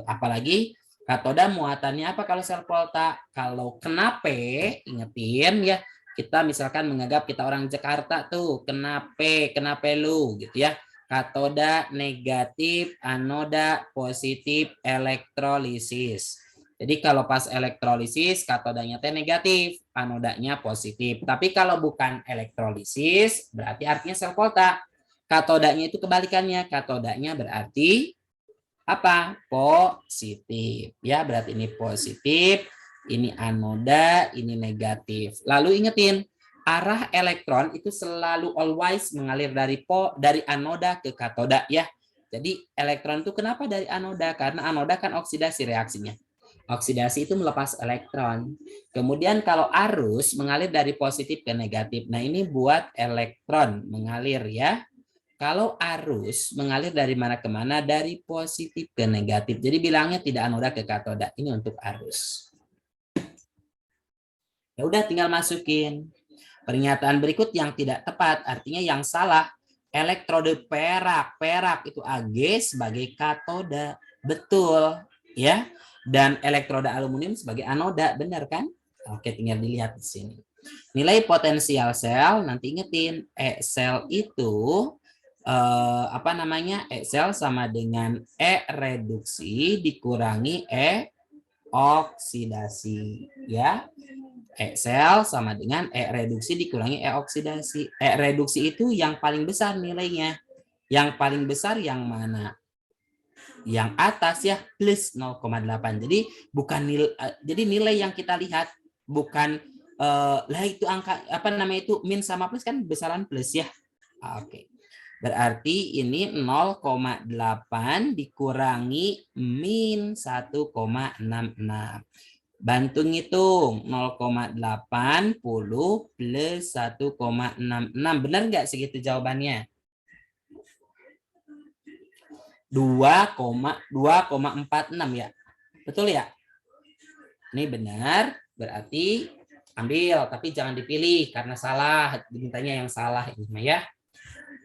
apalagi katoda muatannya apa kalau sel volta? Kalau kenapa, ingetin ya, kita misalkan menganggap kita orang Jakarta tuh, kenapa lu gitu ya. Katoda negatif, anoda positif elektrolisis. Jadi kalau pas elektrolisis katodanya teh negatif, anodanya positif. Tapi kalau bukan elektrolisis berarti artinya sel volta. Katodanya itu kebalikannya, katodanya berarti apa? Positif. Ya, berarti ini positif, ini anoda, ini negatif. Lalu ingetin, arah elektron itu selalu always mengalir dari anoda ke katoda ya. Jadi elektron itu kenapa dari anoda? Karena anoda kan oksidasi reaksinya. Oksidasi itu melepas elektron. Kemudian kalau arus mengalir dari positif ke negatif. Nah, ini buat elektron mengalir ya. Kalau arus mengalir dari mana ke mana, dari positif ke negatif. Jadi bilangnya tidak anoda ke katoda. Ini untuk arus. Ya udah tinggal masukin. Pernyataan berikut yang tidak tepat, artinya yang salah. Elektrode perak, perak itu Ag sebagai katoda. Betul, ya. Dan elektrode aluminium sebagai anoda, benar kan? Oke, tinggal dilihat di sini. Nilai potensial sel, nanti ingetin, sel itu apa namanya? Sel sama dengan reduksi dikurangi oksidasi, ya. Sel sama dengan reduksi dikurangi oksidasi. Reduksi itu yang paling besar nilainya. Yang paling besar yang mana? Yang atas ya, plus 0,8. Jadi bukan nilai, jadi nilai yang kita lihat bukan lah itu angka apa namanya itu min sama plus kan besaran plus ya. Oke. Berarti ini 0,8 dikurangi min 1,66. Bantu ngitung 0,80 plus 1,66. Benar nggak segitu jawabannya? 2,46 ya. Betul ya? Ini benar, berarti ambil, tapi jangan dipilih karena salah. Dimintanya yang salah ini ya.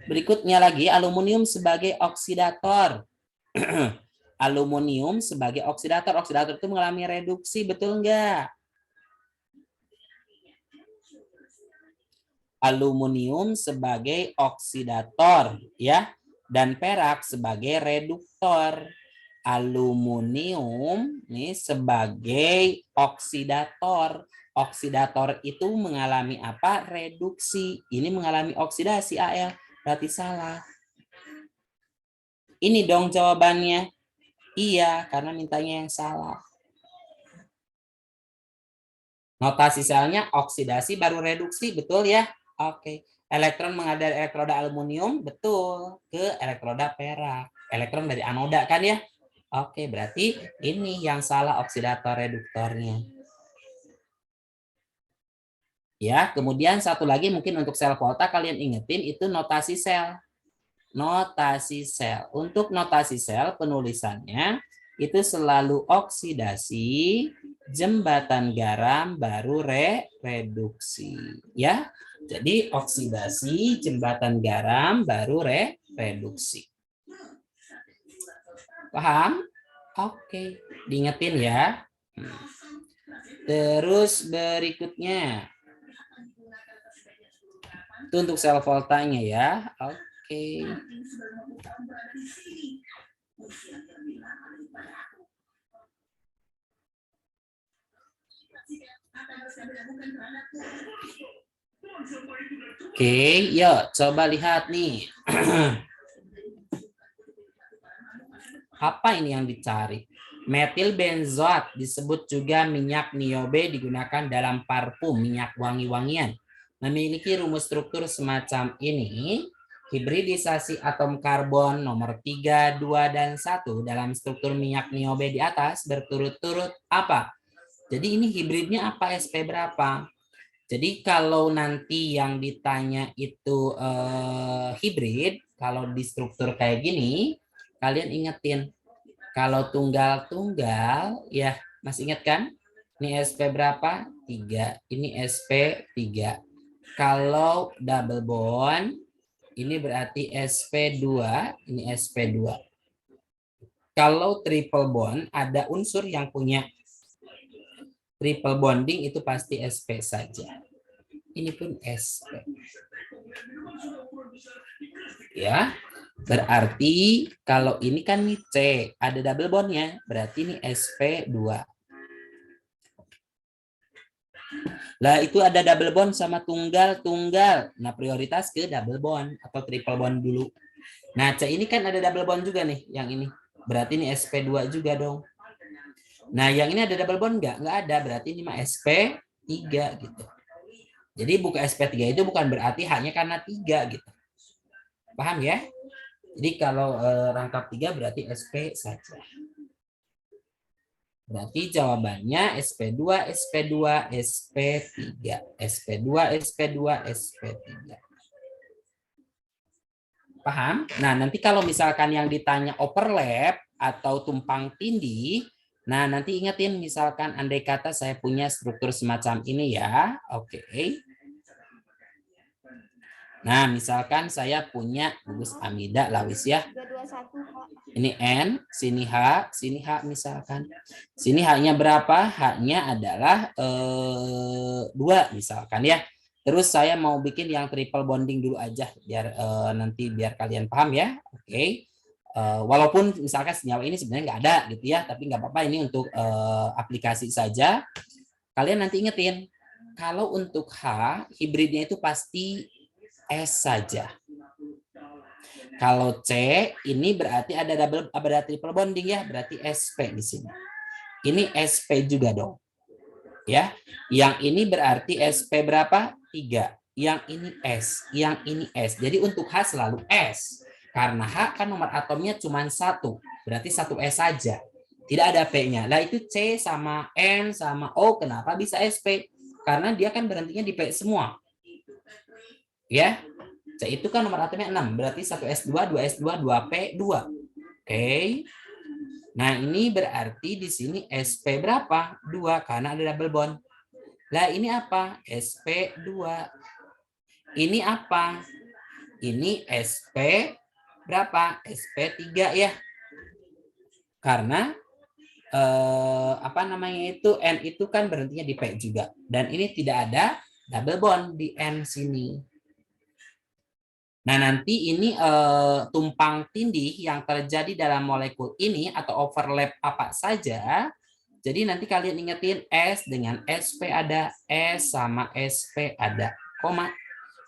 Berikutnya lagi, aluminium sebagai oksidator. Aluminium sebagai oksidator. Oksidator itu mengalami reduksi, betul enggak? Aluminium sebagai oksidator, ya. Dan perak sebagai reduktor. Aluminium nih sebagai oksidator. Oksidator itu mengalami apa? Reduksi. Ini mengalami oksidasi Al. Berarti salah. Ini dong jawabannya. Iya, karena mintanya yang salah. Notasi selnya oksidasi baru reduksi, betul ya? Oke. Elektron mengalir dari elektroda aluminium, betul, ke elektroda perak. Elektron dari anoda kan ya? Oke, berarti ini yang salah oksidator reduktornya. Ya, kemudian satu lagi mungkin untuk sel volta kalian ingetin itu notasi sel. Notasi sel. Untuk notasi sel penulisannya itu selalu oksidasi, jembatan garam baru reduksi, ya. Jadi oksidasi, jembatan garam baru reduksi. Paham? Oke, diingetin ya. Terus berikutnya Itu untuk sel voltanya ya. Oke. Oke, yuk coba lihat nih. Apa ini yang dicari? Metil benzoat disebut juga minyak niobe, digunakan dalam parfum, minyak wangi-wangian. Memiliki rumus struktur semacam ini. Hibridisasi atom karbon nomor 3, 2, dan 1 dalam struktur minyak niobe di atas berturut-turut apa? Jadi ini hibridnya apa? SP berapa? Jadi kalau nanti yang ditanya itu hibrid, kalau di struktur kayak gini, kalian ingetin. Kalau tunggal-tunggal, ya masih ingat kan? Ini SP berapa? 3. Ini SP 3. Kalau double bond, ini berarti SP2, ini SP2. Kalau triple bond, ada unsur yang punya triple bonding, itu pasti SP saja. Ini pun SP. Ya, berarti kalau ini kan nih C, ada double bondnya, berarti ini SP2. Lah itu ada double bond sama tunggal-tunggal. Nah, prioritas ke double bond atau triple bond dulu. Nah, C ini kan ada double bond juga nih, yang ini. Berarti ini SP2 juga dong. Nah, yang ini ada double bond enggak? Enggak ada, berarti ini mah SP3 gitu. Jadi buka SP3 itu bukan berarti hanya karena 3 gitu. Paham ya? Jadi kalau rangkap 3 berarti SP saja. Berarti jawabannya SP2, SP2, SP3. SP2, SP2, SP3. Paham? Nah, nanti kalau misalkan yang ditanya overlap atau tumpang tindih, nah nanti ingetin misalkan andai kata saya punya struktur semacam ini ya. Oke. Nah, misalkan saya punya gugus amida lawis ya. Ini N, sini H misalkan. Sini H-nya berapa? H-nya adalah 2 misalkan ya. Terus saya mau bikin yang triple bonding dulu aja biar nanti biar kalian paham ya. Oke. Walaupun misalkan senyawa ini sebenarnya nggak ada gitu ya, tapi nggak apa-apa, ini untuk aplikasi saja. Kalian nanti ingetin, kalau untuk H, hibridnya itu pasti S saja. Kalau C ini berarti ada triple bonding ya, berarti SP di sini. Ini SP juga dong. Ya. Yang ini berarti SP berapa? 3. Yang ini S, yang ini S. Jadi untuk H selalu S. Karena H kan nomor atomnya cuma 1, berarti 1S saja. Tidak ada P-nya. Lah itu C sama N sama O kenapa bisa SP? Karena dia kan berhentinya di P semua. Ya, C itu kan nomor atomnya 6, berarti 1S2, 2S2, 2P2. Oke. Nah, ini berarti di sini SP berapa? 2, karena ada double bond. Lah, ini apa? SP2. Ini apa? Ini SP berapa? SP3 ya. Karena apa namanya itu, N itu kan berhentinya di P juga. Dan ini tidak ada double bond di N sini. Nah, nanti ini tumpang tindih yang terjadi dalam molekul ini atau overlap apa saja. Jadi nanti kalian ingetin S dengan SP ada, S sama SP ada, koma.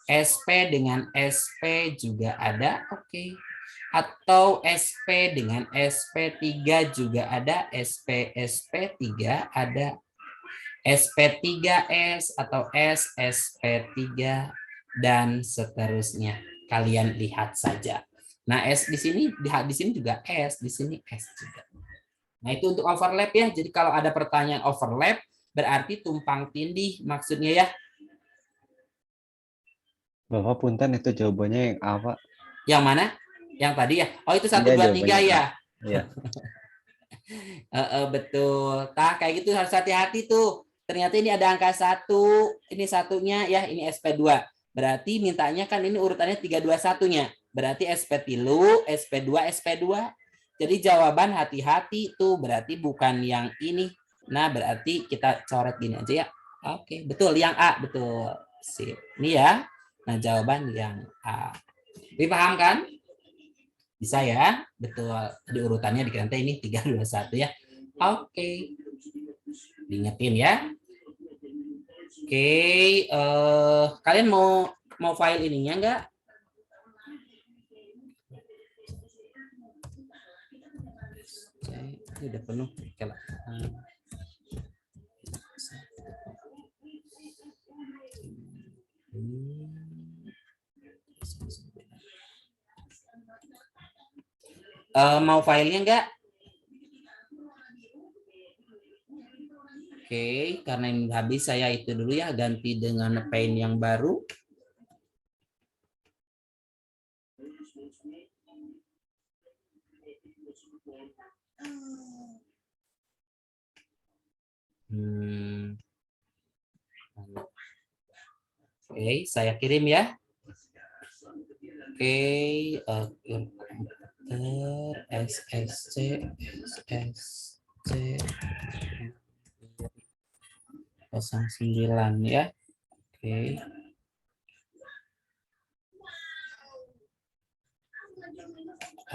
SP dengan SP juga ada, oke. Atau SP dengan SP3 juga ada, SP3 ada. SP3S atau SP3 dan seterusnya. Kalian lihat saja. Nah, S di sini juga S, di sini S juga. Nah, itu untuk overlap ya. Jadi kalau ada pertanyaan overlap berarti tumpang tindih maksudnya ya. Bapak punten itu jawabannya yang apa? Yang mana? Yang tadi ya. Oh, itu 1 2 3 ya. Iya. Betul. Nah, kayak gitu harus hati-hati tuh. Ternyata ini ada angka 1, ini satunya ya, ini SP2. Berarti mintanya kan ini urutannya 321-nya. Berarti SP3, SP2, SP2. Jadi jawaban hati-hati tuh, berarti bukan yang ini. Nah, berarti kita coret gini aja ya. Oke, betul yang A, betul. Sip. Ini ya. Nah, jawaban yang A. Dipaham kan? Bisa ya? Betul. Di urutannya di kantor ini 3, 2, 1 ya. Oke. Diingetin ya. Oke, kalian mau file ininya enggak? Ini udah penuh. Mau filenya enggak? Oke, karena ini habis saya itu dulu ya, ganti dengan paint yang baru. Oke, saya kirim ya. Oke, SSC 09 ya. Oke.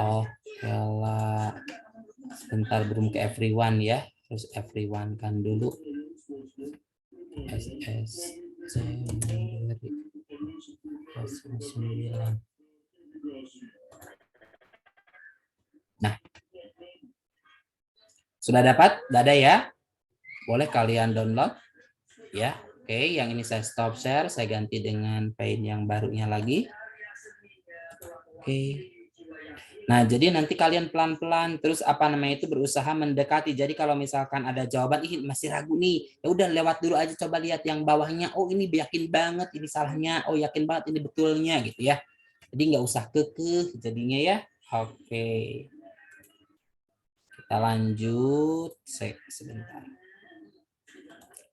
Oh, yalah. Sebentar belum ke everyone ya. Terus everyone kan dulu. SSC 09. Nah. Sudah dapat? Sudah ada ya? Boleh kalian download ya. Oke, yang ini saya stop share, saya ganti dengan paint yang barunya lagi. Oke. Nah, jadi nanti kalian pelan-pelan terus apa namanya itu berusaha mendekati. Jadi kalau misalkan ada jawaban ih masih ragu nih, ya udah lewat dulu aja, coba lihat yang bawahnya. Oh, ini yakin banget ini salahnya. Oh, yakin banget ini betulnya gitu ya. Jadi nggak usah kekeh jadinya ya. Oke. Kita lanjut. Sebentar.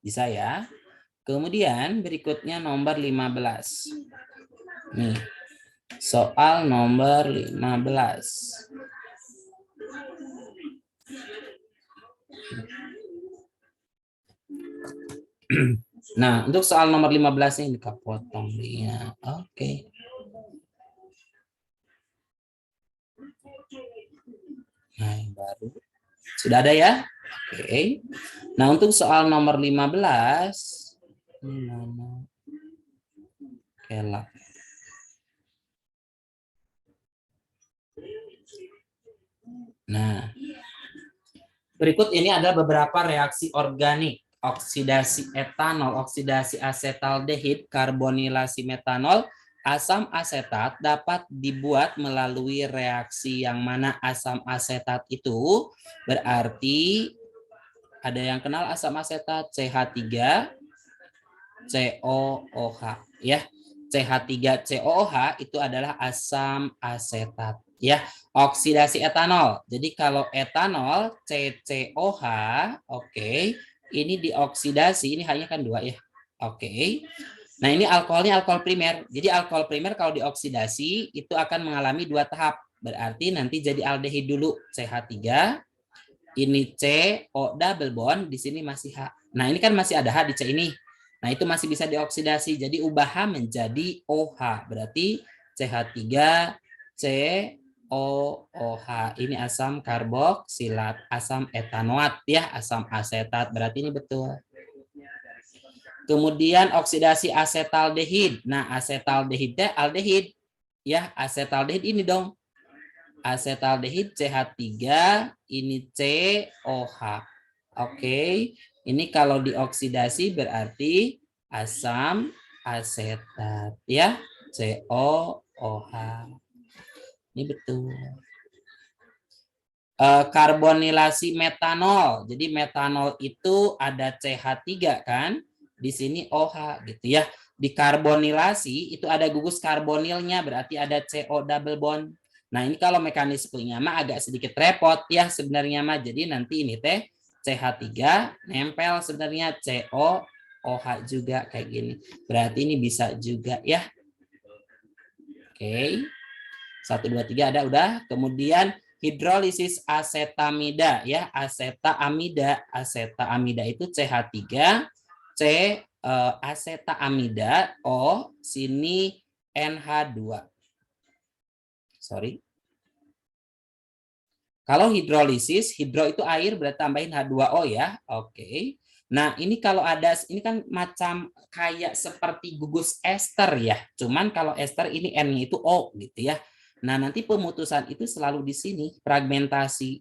Bisa ya. Kemudian berikutnya nomor 15. Nih. Soal nomor 15. Nah, untuk soal nomor 15 ini kepotong dia. Oke. Nah, yang baru. Sudah ada ya? Oke. Nah, untuk soal nomor 15 ini mana? Kelak. Nah, berikut ini adalah beberapa reaksi organik. Oksidasi etanol, oksidasi asetaldehid, karbonilasi metanol, asam asetat dapat dibuat melalui reaksi yang mana asam asetat itu berarti ada yang kenal asam asetat CH3 COOH ya. CH3COOH itu adalah asam asetat ya. Oksidasi etanol. Jadi kalau etanol CCOH, oke, ini dioksidasi, ini hanya kan 2 ya. Oke. Nah, ini alkoholnya alkohol primer. Jadi alkohol primer kalau dioksidasi itu akan mengalami 2 tahap. Berarti nanti jadi aldehid dulu CH3, ini CO double bond, di sini masih H. Nah, ini kan masih ada H di C ini. Nah, itu masih bisa dioksidasi. Jadi ubah H menjadi OH. Berarti CH3 COOH. Ini asam karboksilat, asam etanoat ya, asam asetat. Berarti ini betul. Kemudian oksidasi asetaldehid. Nah, asetaldehidnya aldehid ya, asetaldehid ini dong. Asetaldehid CH3, ini COH. Oke, ini kalau dioksidasi berarti asam asetat ya, COOH. Ini betul. Karbonilasi metanol. Jadi metanol itu ada CH3 kan? Di sini OH gitu ya. Dikarbonilasi itu ada gugus karbonilnya, berarti ada CO double bond. Nah, ini kalau mekanismenya mah agak sedikit repot ya sebenarnya mah. Jadi nanti ini teh CH3 nempel sebenarnya COOH juga kayak gini. Berarti ini bisa juga ya. Oke. 1 2 3 ada udah. Kemudian hidrolisis asetamida ya, asetaamida itu CH3, C asetaamida, O sini NH2. Sorry. Kalau hidrolisis, hidro itu air berarti tambahin H2O ya. Oke. Nah, ini kalau ada, ini kan macam kayak seperti gugus ester ya. Cuman kalau ester ini N-nya itu O gitu ya. Nah, nanti pemutusan itu selalu di sini, fragmentasi.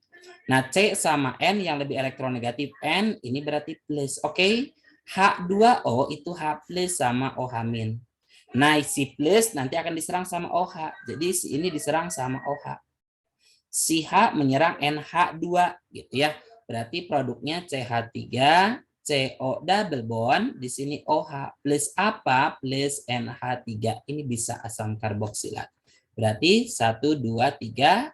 Nah, C sama N yang lebih elektronegatif N, ini berarti plus. Oke. H2O itu H plus sama OH-. Nah, si plus nanti akan diserang sama OH. Jadi si ini diserang sama OH. Si H menyerang NH2 gitu ya. Berarti produknya CH3, CO double bond, di sini OH plus apa? Plus NH3. Ini bisa asam karboksilat. Berarti 1 2 3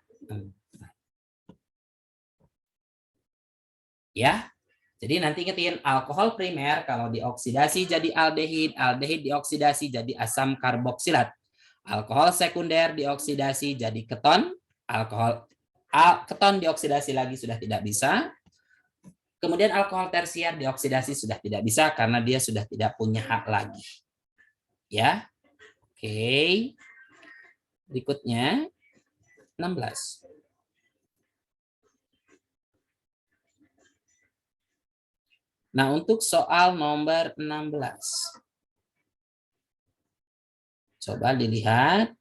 ya. Jadi nanti ingetin alkohol primer kalau dioksidasi jadi aldehid, aldehid dioksidasi jadi asam karboksilat. Alkohol sekunder dioksidasi jadi keton, alkohol keton dioksidasi lagi sudah tidak bisa. Kemudian alkohol tersier dioksidasi sudah tidak bisa karena dia sudah tidak punya hak lagi. Ya. Oke. Berikutnya 16. Nah, untuk soal nomor 16. Coba dilihat.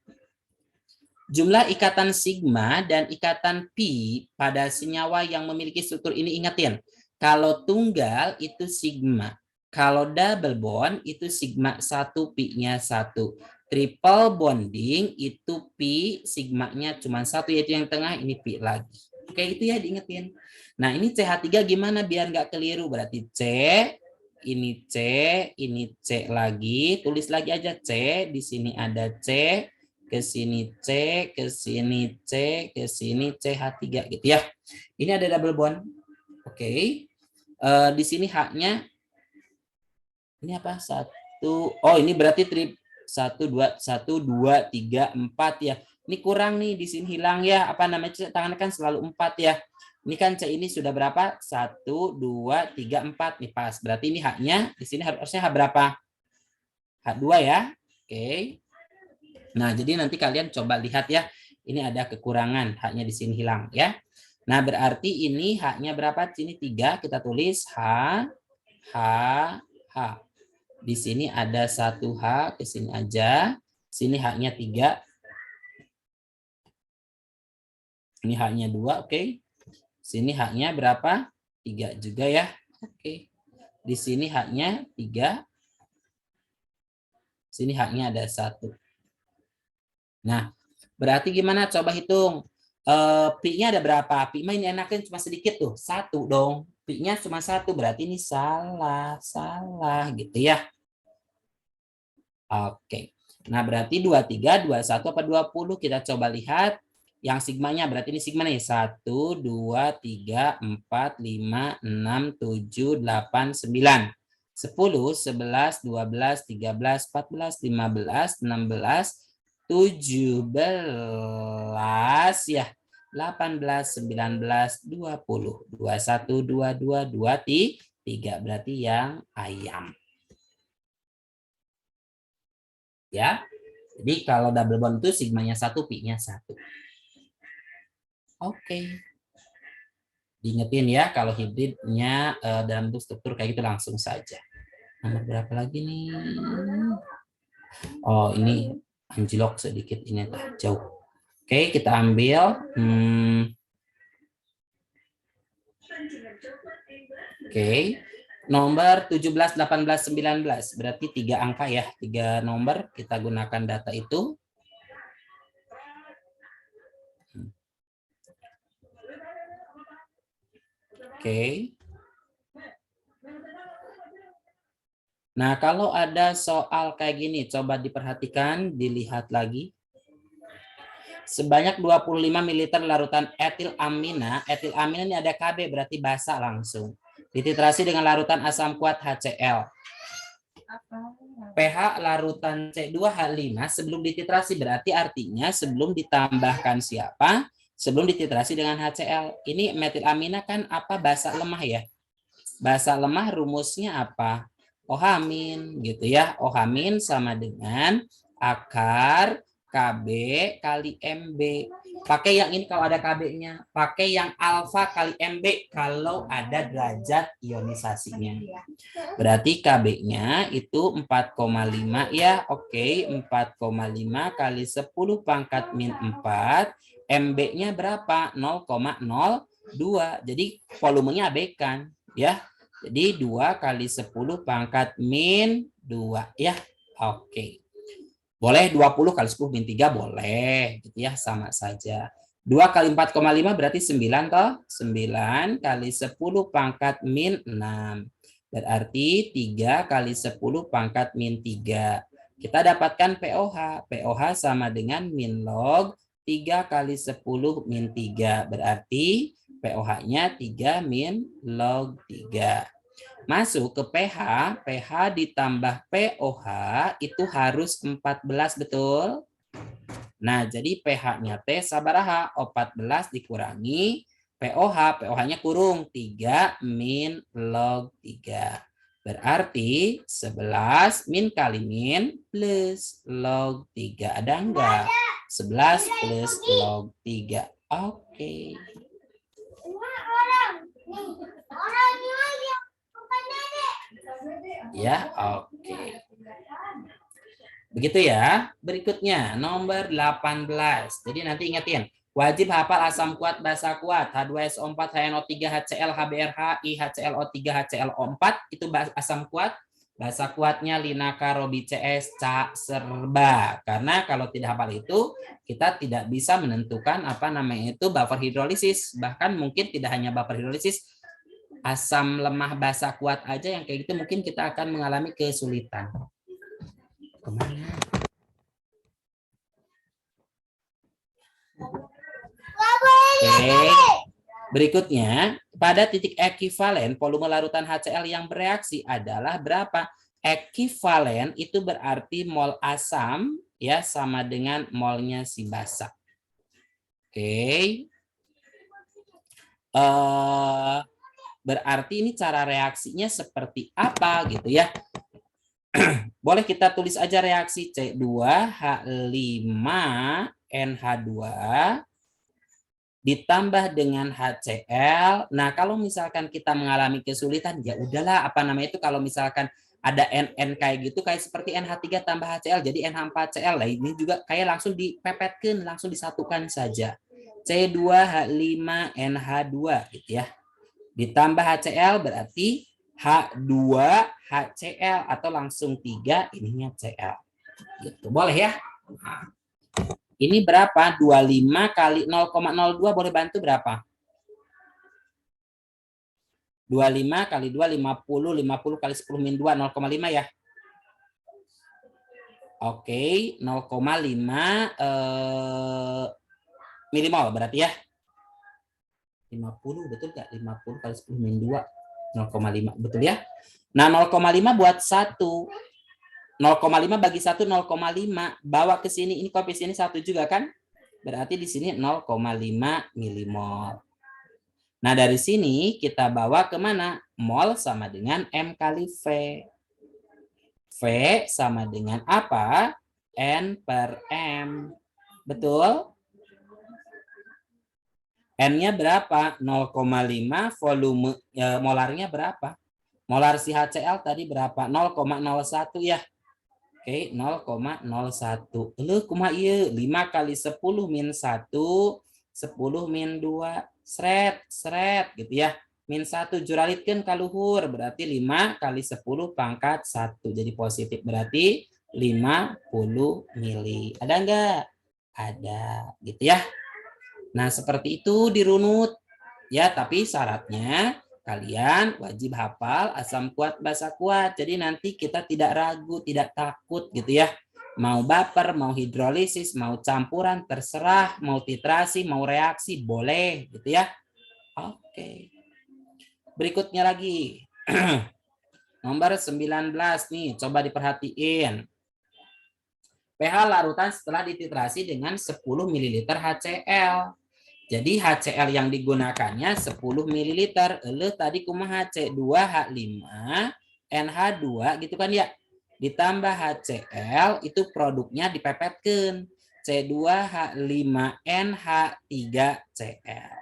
Jumlah ikatan sigma dan ikatan pi pada senyawa yang memiliki struktur ini, ingatin. Kalau tunggal itu sigma. Kalau double bond itu sigma 1 pi-nya 1. Triple bonding itu pi sigma-nya cuma 1 yaitu yang tengah, ini pi lagi. Oke, itu ya diingetin. Nah, ini CH3 gimana biar nggak keliru? Berarti C, ini C lagi, tulis lagi aja C, di sini ada C, ke sini C, ke sini C, ke sini CH3 gitu ya. Ini ada double bond. Oke. Di sini H-nya ini apa? 1. Oh, ini berarti trip 1 2 3 4 ya. Ini kurang nih, di sini hilang ya. Apa namanya? Tangan kan selalu 4 ya. Ini kan C ini sudah berapa? 1 2 3 4 nih pas. Berarti ini H-nya di sini harusnya H berapa? H2 ya. Oke. Nah, jadi nanti kalian coba lihat ya. Ini ada kekurangan, H-nya di sini hilang ya. Nah, berarti ini H-nya berapa? Sini 3, kita tulis H, H, H. Di sini ada 1 H, ke sini aja. Sini H-nya 3. Ini H-nya 2, oke. Sini H-nya berapa? 3 juga ya. Oke. Di sini H-nya 3. Sini H-nya ada 1. Nah, berarti gimana? Coba hitung. Pi-nya ada berapa? Pi-nya ini enaknya cuma sedikit tuh. 1 dong. Pi-nya cuma 1. Berarti ini salah. Salah gitu ya. Oke. Nah, berarti 23, 21, apa 20? Kita coba lihat. Yang sigmanya berarti ini sigma nih. 1, 2, 3, 4, 5, 6, 7, 8, 9. 10, 11, 12, 13, 14, 15, 16, 17 ya, 18, 19, 20, 21, 22, 23, berarti yang ayam. Ya. Jadi kalau double bond itu sigmanya 1, pi-nya 1. Oke. Diingetin ya kalau hibridnya dalam bentuk struktur kayak gitu langsung saja. Nomor berapa lagi nih? Oh, ini anjlok sedikit, ini jauh. Oke, kita ambil. Oke. Nomor 17, 18, 19. Berarti 3 angka ya. 3 nomor kita gunakan data itu. Oke. Nah, kalau ada soal kayak gini, coba diperhatikan, dilihat lagi. Sebanyak 25 ml larutan etilamina. Etilamina ini ada Kb, berarti basa langsung. Dititrasi dengan larutan asam kuat HCl. pH larutan C2H5 sebelum dititrasi, berarti artinya sebelum ditambahkan siapa? Sebelum dititrasi dengan HCl. Ini metilamina kan apa? Basa lemah ya. Basa lemah rumusnya apa? OH- gitu ya. OH- sama dengan akar KB kali MB. Pakai yang ini kalau ada KB-nya. Pakai yang alfa kali MB kalau ada derajat ionisasinya. Berarti KB-nya itu 4,5 ya. Oke, 4,5 kali 10 pangkat min 4. MB-nya berapa? 0,02. Jadi volumenya abekan ya. Jadi 2 kali 10 pangkat min 2 ya. Oke. Boleh 20 kali 10 min 3 boleh gitu ya, sama saja. 2 kali 4,5 berarti 9 toh? 9 kali 10 pangkat min 6. Berarti 3 kali 10 pangkat min 3. Kita dapatkan POH. POH sama dengan min log 3 kali 10 min 3. Berarti POH-nya 3 min log 3. Masuk ke pH, pH ditambah POH itu harus 14, betul? Nah, jadi pH-nya T sabaraha? 14 dikurangi POH, POH-nya kurung 3 min log 3. Berarti 11 min kali min plus log 3. Ada enggak? 11 plus log 3. Oke. Ya, oke. Begitu ya. Berikutnya nomor 18. Jadi nanti ingetin, wajib hafal asam kuat, basa kuat, H2SO4, HNO3, HCl, HBrH, IHClO3, HClO4 itu asam kuat. Basa kuatnya Linaka, Robi CS, Ca, Serba. Karena kalau tidak hafal itu, kita tidak bisa menentukan apa namanya itu buffer hidrolisis. Bahkan mungkin tidak hanya buffer hidrolisis, asam lemah basa kuat aja yang kayak gitu mungkin kita akan mengalami kesulitan. Kemana? Oke. Berikutnya, pada titik ekivalen volume larutan HCl yang bereaksi adalah berapa? Ekivalen itu berarti mol asam ya sama dengan molnya si basa. Oke. Berarti ini cara reaksinya seperti apa gitu ya. Boleh kita tulis aja reaksi C2H5NH2 ditambah dengan HCl. Nah, kalau misalkan kita mengalami kesulitan, ya udahlah apa namanya itu kalau misalkan ada NN kayak gitu, kayak seperti NH3 tambah HCl, jadi NH4Cl. Nah, ini juga kayak langsung dipepetkan, langsung disatukan saja. C2H5NH2 gitu ya. Ditambah HCl berarti H2HCl atau langsung 3 ininya Cl. Gitu. Boleh ya? Nah. Ini berapa? 25 kali 0,02 boleh bantu berapa? 25 kali 2, 50. 50 kali 10 min 2, 0,5 ya? Oke, 0,5 milimol berarti ya? 50, betul nggak? 50 kali 10 min 2, 0,5. Betul ya? Nah, 0,5 buat 1. 0,5 bagi 1 0,5 bawa ke sini, ini koefisien 1 juga kan? Berarti di sini 0,5 milimol. Nah, dari sini kita bawa ke mana? Mol sama dengan M kali V. V sama dengan apa? N per M. Betul? N-nya berapa? 0,5, volume molarnya berapa? Molar si HCl tadi berapa? 0,01 ya. Oke, 0,01. Lu kumaha ieu? 5 kali 10 min 1, 10 min 2, seret gitu ya. Min 1 juralitkeun ka luhur, berarti 5 kali 10 pangkat 1. Jadi positif, berarti 50 mili. Ada enggak? Ada, gitu ya. Nah, seperti itu dirunut. Ya, tapi syaratnya kalian wajib hafal asam kuat basa kuat. Jadi nanti kita tidak ragu, tidak takut gitu ya. Mau baper, mau hidrolisis, mau campuran, terserah. Mau titrasi, mau reaksi, boleh gitu ya. Oke. Berikutnya lagi. Nomor 19 nih, coba diperhatiin. pH larutan setelah dititrasi dengan 10 ml HCl. Jadi HCl yang digunakannya 10 ml. Tadi kumaha C2H5 NH2 gitu kan ya. ditambah HCl itu produknya dipepetkeun C2H5NH3Cl.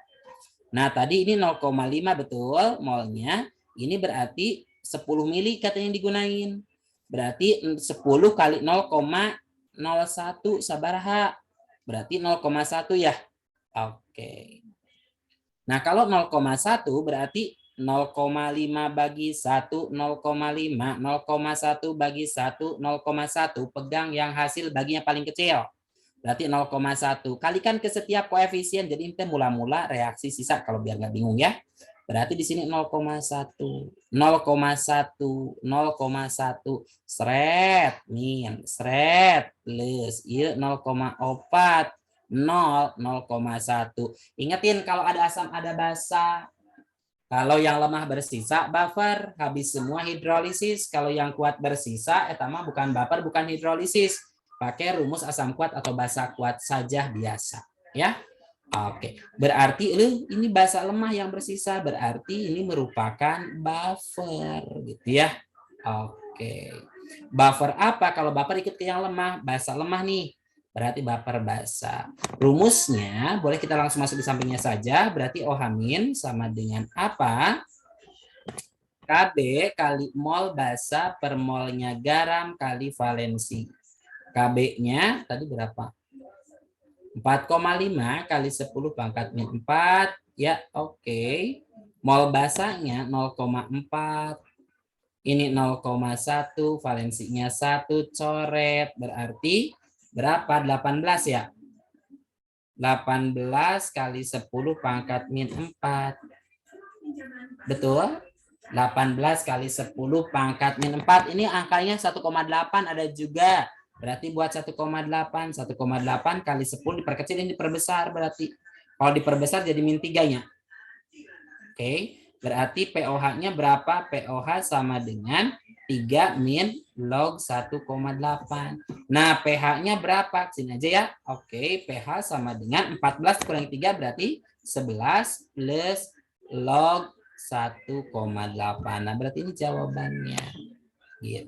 Nah, tadi ini 0,5 betul molnya. Ini berarti 10 mili katanya digunain. Berarti 10 kali 0,01 sabaraha. Berarti 0,1 ya. Oke. Nah, kalau 0,1 berarti 0,5 bagi 1, 0,5, 0,1 bagi 1, 0,1. Pegang yang hasil baginya paling kecil. Berarti 0,1. Kalikan ke setiap koefisien. Jadi ini mula-mula reaksi sisa kalau biar nggak bingung ya. Berarti di sini 0,1. 0,1. 0,1. Seret. Nih, seret. Plus. Iya 0,4. 0,1. Ingetin kalau ada asam ada basa. Kalau yang lemah bersisa buffer, habis semua hidrolisis. Kalau yang kuat bersisa, etama bukan buffer, bukan hidrolisis. Pakai rumus asam kuat atau basa kuat saja biasa, ya. Oke, berarti ini basa lemah yang bersisa, berarti ini merupakan buffer, gitu ya. Oke, buffer apa? Kalau buffer ikut ke yang lemah, basa lemah nih. Berarti buffer basa. Rumusnya boleh kita langsung masuk di sampingnya saja. Berarti OH- sama dengan apa? KB kali mol basa per molnya garam kali valensi. KB-nya tadi berapa? 4,5 kali 10 pangkat min 4. Ya, oke. Mol basanya 0,4. Ini 0,1, valensinya 1, coret. Berarti berapa? 18 ya? 18 kali 10 pangkat min 4. Betul? 18 kali 10 pangkat min 4. Ini angkanya 1,8 ada juga. Berarti buat 1,8. 1,8 kali 10 diperkecil, ini diperbesar berarti. Kalau diperbesar jadi min 3-nya. Oke. Berarti POH-nya berapa? POH sama dengan 3 min log 1,8. Nah, pH-nya berapa? Sini aja ya. Oke, pH sama dengan 14 kurangi 3 berarti 11 plus log 1,8. Nah, berarti ini jawabannya. Gitu.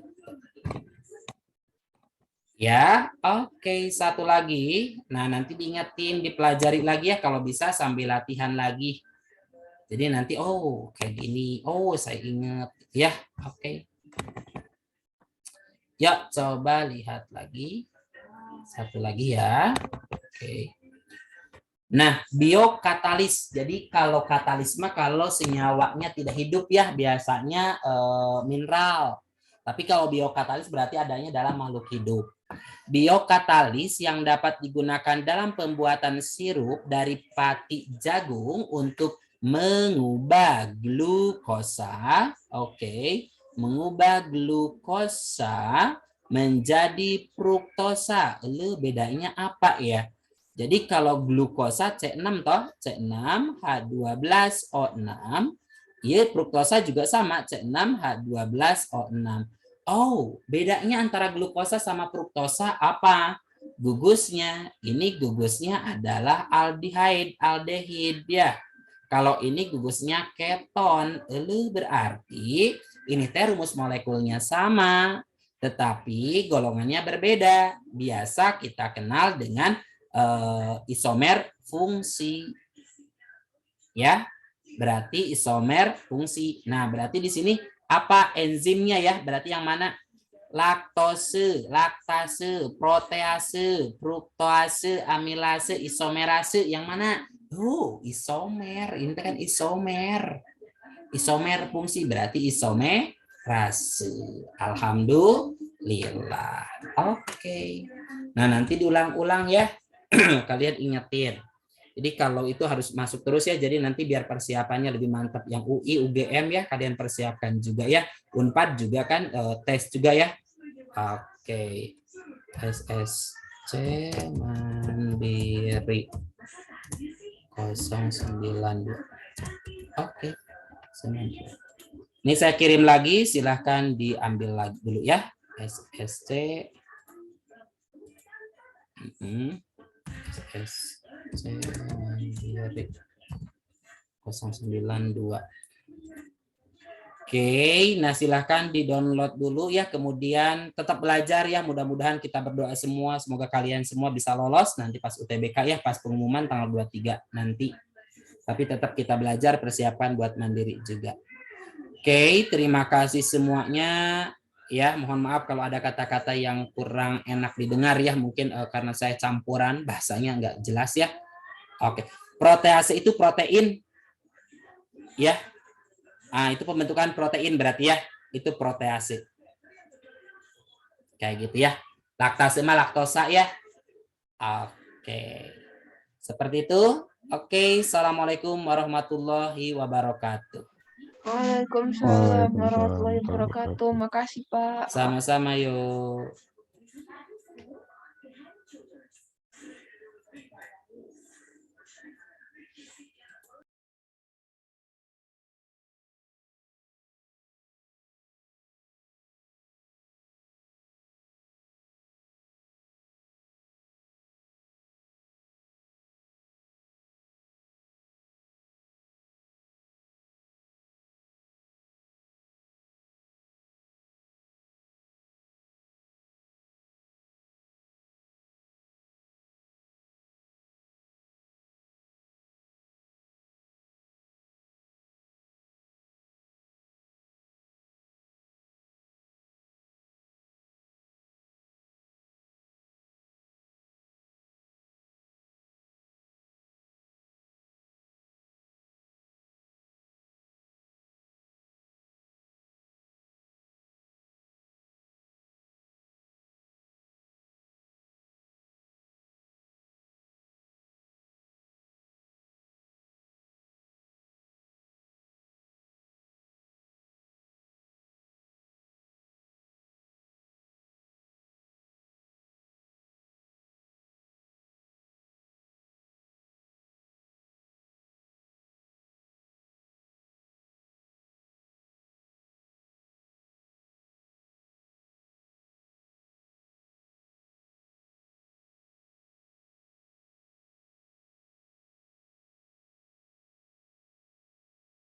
Ya, oke. Satu lagi. Nah, nanti diingetin, dipelajari lagi ya kalau bisa sambil latihan lagi. Jadi nanti, oh kayak gini. Oh, saya ingat. Ya, oke. Ya, coba lihat lagi. Satu lagi ya. Oke. Nah, biokatalis. Jadi kalau katalisme kalau senyawanya tidak hidup ya, biasanya mineral. Tapi kalau biokatalis berarti adanya dalam makhluk hidup. Biokatalis yang dapat digunakan dalam pembuatan sirup dari pati jagung untuk mengubah glukosa, oke, mengubah glukosa menjadi fruktosa. Bedanya apa ya? Jadi kalau glukosa C6 toh, C6H12O6, ya fruktosa juga sama C6H12O6. Oh, bedanya antara glukosa sama fruktosa apa? Gugusnya. Ini gugusnya adalah aldehid ya. Kalau ini gugusnya keton, berarti ini teh rumus molekulnya sama, tetapi golongannya berbeda. Biasa kita kenal dengan isomer fungsi. Ya, berarti isomer fungsi. Nah, berarti di sini apa enzimnya ya? Berarti yang mana? Laktose, laktase, protease, fruktoase, amilase, isomerase. Yang mana? Isomer. Ini kan isomer. Isomer fungsi berarti isomerase. Alhamdulillah. Oke. Nah, nanti diulang-ulang ya. Kalian ingetin. Jadi kalau itu harus masuk terus ya. Jadi nanti biar persiapannya lebih mantap. Yang UI, UGM ya kalian persiapkan juga ya. Unpad juga kan tes juga ya. Oke. SSC Mandiri 092. Oke. Ini saya kirim lagi, silahkan diambil lagi dulu ya. SSC Mandiri 092. Oke, nah silahkan di-download dulu ya, kemudian tetap belajar ya, mudah-mudahan kita berdoa semua, semoga kalian semua bisa lolos nanti pas UTBK ya, pas pengumuman tanggal 23 nanti. Tapi tetap kita belajar, persiapan buat mandiri juga. Oke, terima kasih semuanya. Ya, mohon maaf kalau ada kata-kata yang kurang enak didengar ya, mungkin karena saya campuran, bahasanya nggak jelas ya. Oke, protease itu protein ya. Ah, itu pembentukan protein berarti ya. Itu protease. Kayak gitu ya. Laktase mah laktosa ya. Oke. Seperti itu. Oke, Assalamualaikum warahmatullahi wabarakatuh. Waalaikumsalam Waalaikumsalam warahmatullahi warahmatullahi wabarakatuh. wabarakatuh. Makasih, Pak. Sama-sama yuk.